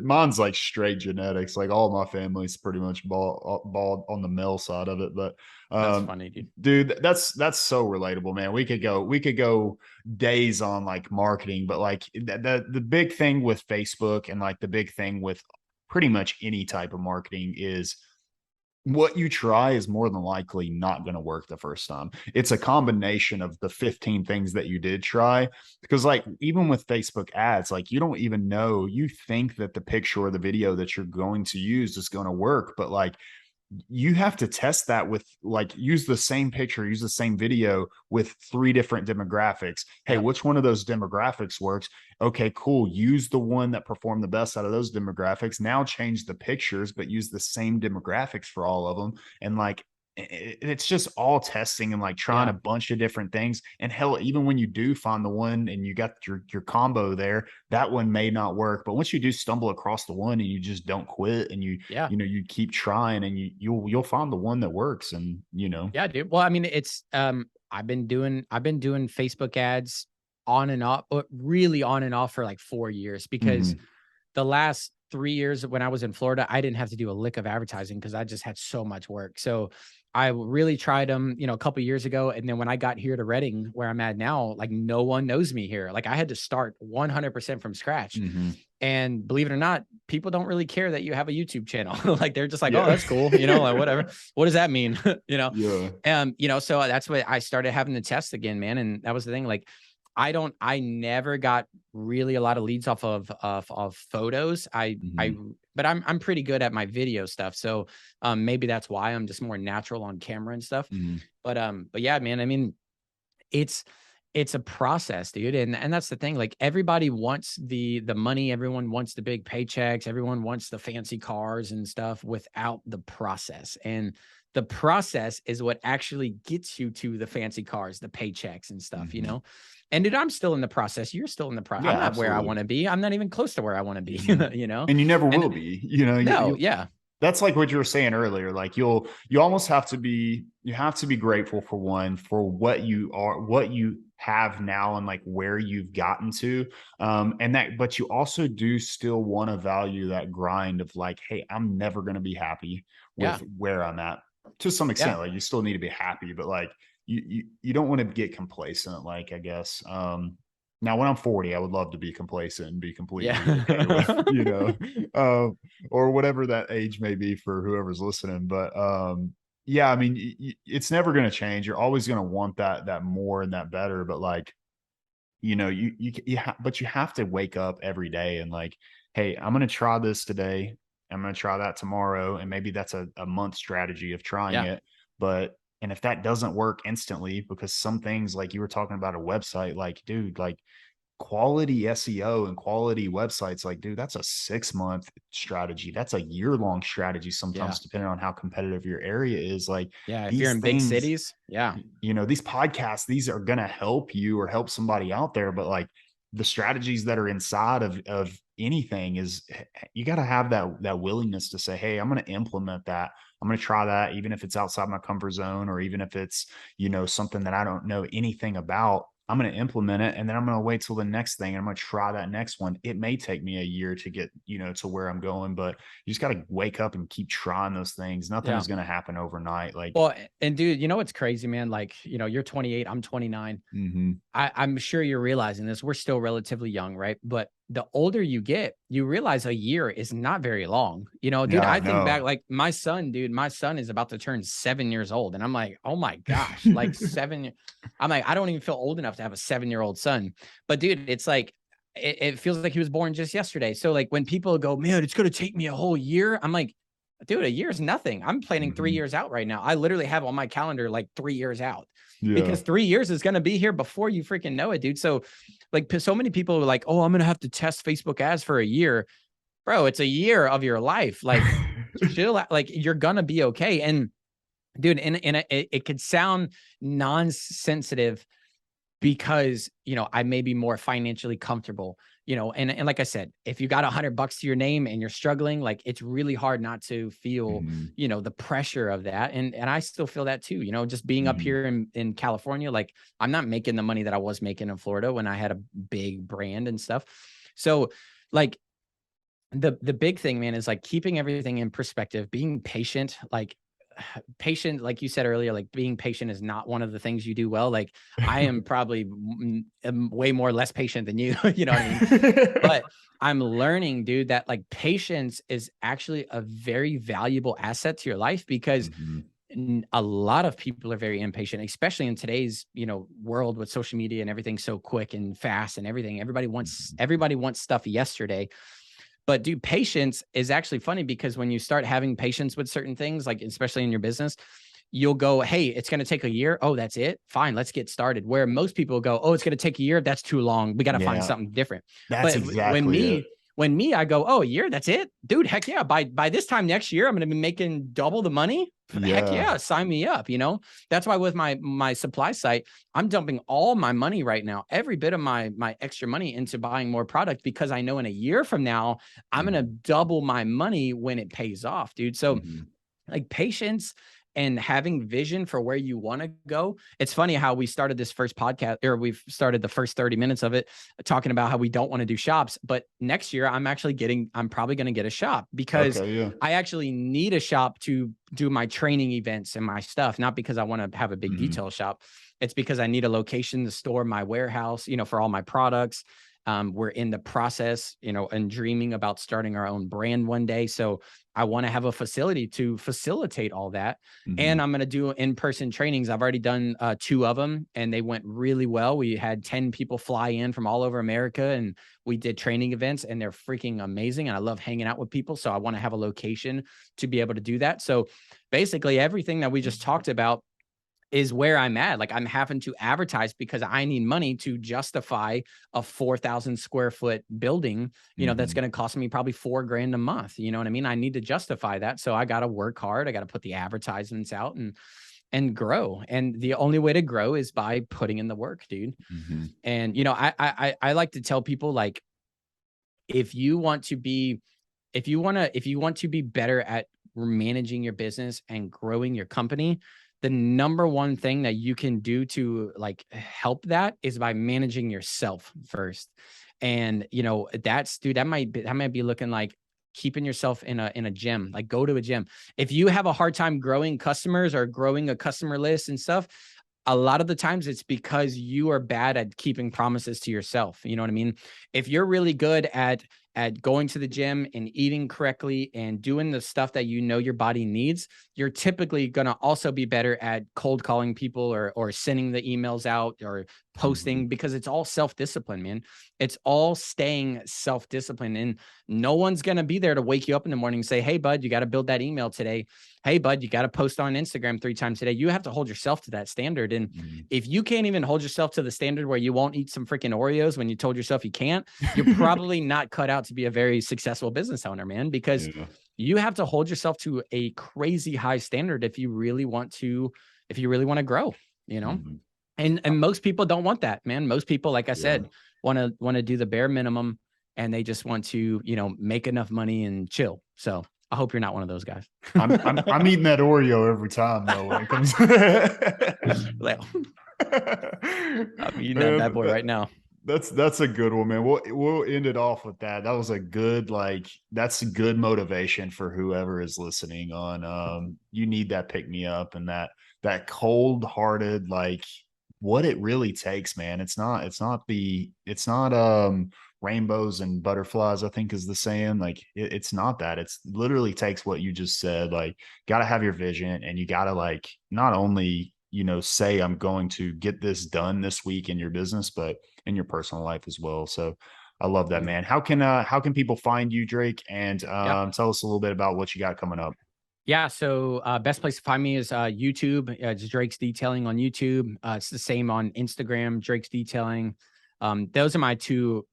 Speaker 3: Mine's like straight genetics. Like all my family's pretty much bald on the male side of it. But
Speaker 1: that's funny, dude.
Speaker 3: That's so relatable, man. We could go days on like marketing, but like the big thing with Facebook and like the big thing with pretty much any type of marketing is what you try is more than likely not going to work the first time. It's a combination of the 15 things that you did try. Because, like, even with Facebook ads, like, you don't even know, you think that the picture or the video that you're going to use is going to work. But, like, you have to test that with, like, use the same picture, use the same video with 3 different demographics. Hey,
Speaker 1: Yep.
Speaker 3: which one of those demographics works? Okay, cool. Use the one that performed the best out of those demographics. Now change the pictures, but use the same demographics for all of them. And, like, it's just all testing and, like, trying
Speaker 1: Yeah.
Speaker 3: a bunch of different things. And hell, even when you do find the one and you got your combo there, that one may not work. But once you do stumble across the one and you just don't quit and
Speaker 1: Yeah.
Speaker 3: you keep trying, and you'll find the one that works. And
Speaker 1: Yeah, dude. Well, I mean, it's I've been doing Facebook ads on and off, but really on and off for like 4 years, because
Speaker 3: Mhm.
Speaker 1: the last 3 years when I was in Florida, I didn't have to do a lick of advertising because I just had so much work. So I really tried them, a couple years ago. And then when I got here to Reading, where I'm at now, like no one knows me here. Like I had to start 100% from scratch.
Speaker 3: Mhm.
Speaker 1: And believe it or not, people don't really care that you have a YouTube channel. Like they're just like, oh,
Speaker 3: Yeah.
Speaker 1: that's cool. Like whatever. What does that mean?
Speaker 3: Yeah.
Speaker 1: So that's what I started having to test again, man. And that was the thing. Like, I never got really a lot of leads off of photos.
Speaker 3: Mhm.
Speaker 1: But I'm pretty good at my video stuff. So maybe that's why I'm just more natural on camera and stuff.
Speaker 3: Mhm.
Speaker 1: But yeah, man, I mean, it's it's a process, dude. And that's the thing. Like everybody wants the money, everyone wants the big paychecks, everyone wants the fancy cars and stuff without the process. And the process is what actually gets you to the fancy cars, the paychecks and stuff.
Speaker 3: Mhm.
Speaker 1: And dude, I'm still in the process. You're still in the process. I'm
Speaker 3: Yeah,
Speaker 1: not where I
Speaker 3: absolutely.
Speaker 1: want to be. I'm not even close to where I want to be,
Speaker 3: Mhm.
Speaker 1: you know?
Speaker 3: And you never
Speaker 1: And
Speaker 3: will be. You
Speaker 1: no, yeah.
Speaker 3: that's like what you were saying earlier. Like, you almost have to be, grateful for one, for what you are, what you have now, and like where you've gotten to. And that, but you also do still want to value that grind of, like, hey, I'm never going to be happy
Speaker 1: Yeah.
Speaker 3: with where I'm at. To some
Speaker 1: Yeah.
Speaker 3: extent, like, you still need to be happy, but, like, you don't want to get complacent, like, I guess. Now, when I'm 40, I would love to be complacent and be completely okay with,
Speaker 1: Yeah.
Speaker 3: um, or whatever that age may be for whoever's listening. But yeah, I mean, it's never going to change. You're always going to want that more and that better. But, like, but you have to wake up every day and, like, hey, I'm going to try this today. I'm going to try that tomorrow. And maybe that's a month strategy of trying
Speaker 1: Yeah.
Speaker 3: it. And if that doesn't work instantly, because some things, like you were talking about a website, like, dude, like, quality SEO and quality websites, like, dude, that's a 6-month strategy. That's a year-long strategy
Speaker 1: Yeah.
Speaker 3: sometimes, depending on how competitive your area is. Like,
Speaker 1: Yeah. If you're
Speaker 3: these
Speaker 1: in big
Speaker 3: things,
Speaker 1: cities, yeah.
Speaker 3: these podcasts, these are going to help you or help somebody out there. But, like, the strategies that are inside of anything is, you got to have that willingness to say, hey, I'm going to implement that. I'm going to try that, even if it's outside my comfort zone, or even if it's, something that I don't know anything about. I'm going to implement it, and then I'm going to wait till the next thing. And I'm going to try that next one. It may take me a year to get, to where I'm going, but you just got to wake up and keep trying those things. Nothing
Speaker 1: Yeah.
Speaker 3: is going to happen overnight. Like,
Speaker 1: Well, and dude, you know what's crazy, man? Like, you're 28, I'm 29.
Speaker 3: mhm.
Speaker 1: I'm sure you're realizing this. We're still relatively young, right? But the older you get, you realize a year is not very long. Dude,
Speaker 3: Yeah,
Speaker 1: I think back,
Speaker 3: no.
Speaker 1: like my son, dude, my son is about to turn 7 years old. And I'm like, oh my gosh, like I'm like, I don't even feel old enough to have a 7-year-old son. But dude, it's like, it feels like he was born just yesterday. So like when people go, man, it's going to take me a whole year. I'm like, dude, a year is nothing. I'm planning 3 years out right now. I literally have on my calendar like 3 years out,
Speaker 3: Yeah.
Speaker 1: because 3 years is going to be here before you freaking know it, dude. So like so many people are like, oh, I'm going to have to test Facebook ads for a year. Bro, it's a year of your life. Like chill out. Like you're going to be okay. And dude, it could sound non-sensitive because, I may be more financially comfortable, and like I said, if you got $100 to your name and you're struggling, like it's really hard not to feel,
Speaker 3: Mhm.
Speaker 1: the pressure of that. And I still feel that too, just being up
Speaker 3: Mhm.
Speaker 1: here in California, like I'm not making the money that I was making in Florida when I had a big brand and stuff. So like the big thing, man, is like keeping everything in perspective, being patient. Like patient, like you said earlier, like being patient is not one of the things you do well. Like I am probably way more less patient than you, you know what I mean? But I'm learning, dude, that like patience is actually a very valuable asset to your life, because a lot of people are very impatient, especially in today's, world with social media and everything so quick and fast and everything. Everybody wants stuff yesterday. But dude, patience is actually funny, because when you start having patience with certain things, like especially in your business, you'll go, hey, it's going to take a year. Oh, that's it. Fine, let's get started. Where most people go, oh, it's going to take a year. That's too long. We got to find something different.
Speaker 3: That's
Speaker 1: But
Speaker 3: exactly it.
Speaker 1: when me, I go, oh, a year, that's it, dude. Heck yeah. By this time next year, I'm going to be making double the money. Heck yeah, sign me up. That's why with my supply site, I'm dumping all my money right now, every bit of my extra money into buying more product, because I know in a year from now, I'm going to double my money when it pays off, dude. So like patience and having vision for where you want to go. It's funny how we started this first podcast, or we've started the first 30 minutes of it talking about how we don't want to do shops. But next year I'm probably going to get a shop, because I actually need a shop to do my training events and my stuff, not because I want to have a big detail shop. It's because I need a location to store my warehouse, for all my products. We're in the process, and dreaming about starting our own brand one day. So I want to have a facility to facilitate all that. And I'm going to do in-person trainings. I've already done 2 of them, and they went really well. We had 10 people fly in from all over America, and we did training events, and they're freaking amazing. And I love hanging out with people. So I want to have a location to be able to do that. So basically everything that we just talked about is where I'm at. Like I'm having to advertise because I need money to justify a 4,000 square foot building, that's going to cost me probably $4,000 a month. You know what I mean? I need to justify that. So I got to work hard. I got to put the advertisements out and grow. And the only way to grow is by putting in the work, dude. And, I like to tell people, like, if you want to be better at managing your business and growing your company, the number one thing that you can do to like help that is by managing yourself first. And, that might be looking like keeping yourself in a gym, like go to a gym. If you have a hard time growing customers or growing a customer list and stuff, a lot of the times it's because you are bad at keeping promises to yourself. You know what I mean? If you're really good at going to the gym and eating correctly and doing the stuff that your body needs, you're typically going to also be better at cold calling people or sending the emails out or posting, because it's all self-discipline, man. It's all staying self-disciplined, and no one's going to be there to wake you up in the morning and say, hey, bud, you got to build that email today. Hey, bud, you got to post on Instagram 3 times today. You have to hold yourself to that standard. And if you can't even hold yourself to the standard where you won't eat some freaking Oreos when you told yourself you can't, you're probably not cut out to be a very successful business owner, man, because you have to hold yourself to a crazy high standard if you really want to grow, And most people don't want that, man. Most people, like I said, want to do the bare minimum, and they just want to, make enough money and chill. So I hope you're not one of those guys.
Speaker 3: I'm eating that Oreo every time though when it comes.
Speaker 1: I'm eating that bad boy right now.
Speaker 3: That's a good one, man. We'll end it off with that. That was a good, that's a good motivation for whoever is listening on. You need that pick me up and that cold hearted, like what it really takes, man. It's not rainbows and butterflies, I think is the saying. Like it's not that. It's literally takes what you just said. Like, gotta have your vision, and you gotta like not only say I'm going to get this done this week in your business, but in your personal life as well. So I love that, man. How can people find you, Drake? And tell us a little bit about what you got coming up.
Speaker 1: Yeah. So best place to find me is YouTube. It's Drake's Detailing on YouTube. It's the same on Instagram, Drake's Detailing. Those are my two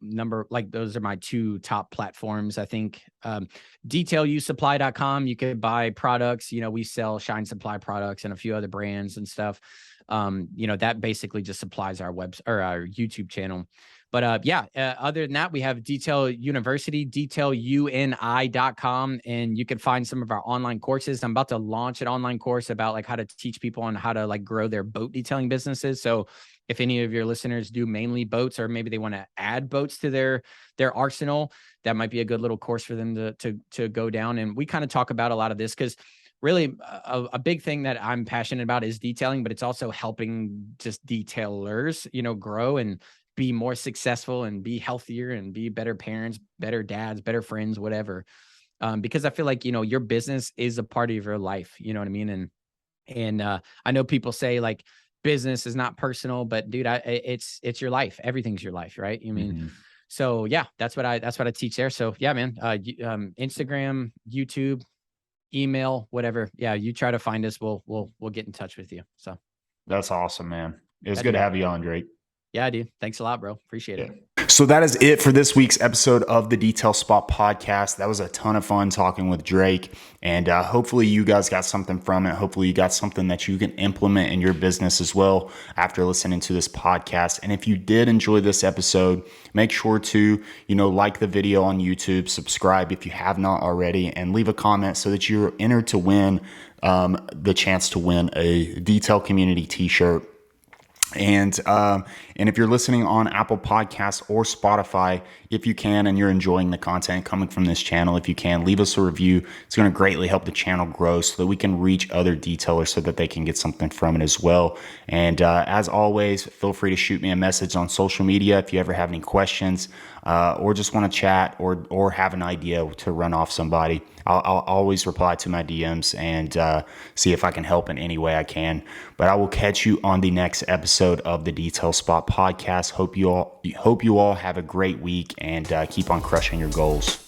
Speaker 1: top platforms, I think. DetailUSupply.com. You could buy products. We sell Shine Supply products and a few other brands and stuff. That basically just supplies our our YouTube channel. But other than that, we have Detail University, detailuni.com, and you can find some of our online courses. I'm about to launch an online course about like how to teach people on how to like grow their boat detailing businesses. So if any of your listeners do mainly boats, or maybe they want to add boats to their arsenal, that might be a good little course for them to go down. And we kind of talk about a lot of this because really a big thing that I'm passionate about is detailing, but it's also helping just detailers, grow and be more successful and be healthier and be better parents, better dads, better friends, whatever. Because I feel like, your business is a part of your life. You know what I mean? And I know people say like business is not personal, but dude, it's your life. Everything's your life, right? You mean,
Speaker 3: Mm-hmm.
Speaker 1: so yeah, that's what I teach there. So yeah, man, Instagram, YouTube, email, whatever. Yeah, you try to find us. We'll get in touch with you. So
Speaker 3: That's awesome, man. It was
Speaker 1: yeah,
Speaker 3: good to
Speaker 1: dude.
Speaker 3: have you on, Drake.
Speaker 1: Yeah, dude. Thanks a lot, bro. Appreciate it.
Speaker 3: Yeah.
Speaker 2: So that is it for this week's episode of the Detail Spot podcast. That was a ton of fun talking with Drake, and hopefully you guys got something from it. Hopefully you got something that you can implement in your business as well after listening to this podcast. And if you did enjoy this episode, make sure to, like the video on YouTube, subscribe if you have not already, and leave a comment so that you're entered to win the chance to win a Detail Community t-shirt. And if you're listening on Apple Podcasts or Spotify, if you can, and you're enjoying the content coming from this channel, if you can, leave us a review. It's going to greatly help the channel grow so that we can reach other detailers so that they can get something from it as well. And as always, feel free to shoot me a message on social media if you ever have any questions or just want to chat or have an idea to run off somebody. I'll always reply to my DMs and see if I can help in any way I can. But I will catch you on the next episode of the Detail Spot podcast. Hope you all have a great week and keep on crushing your goals.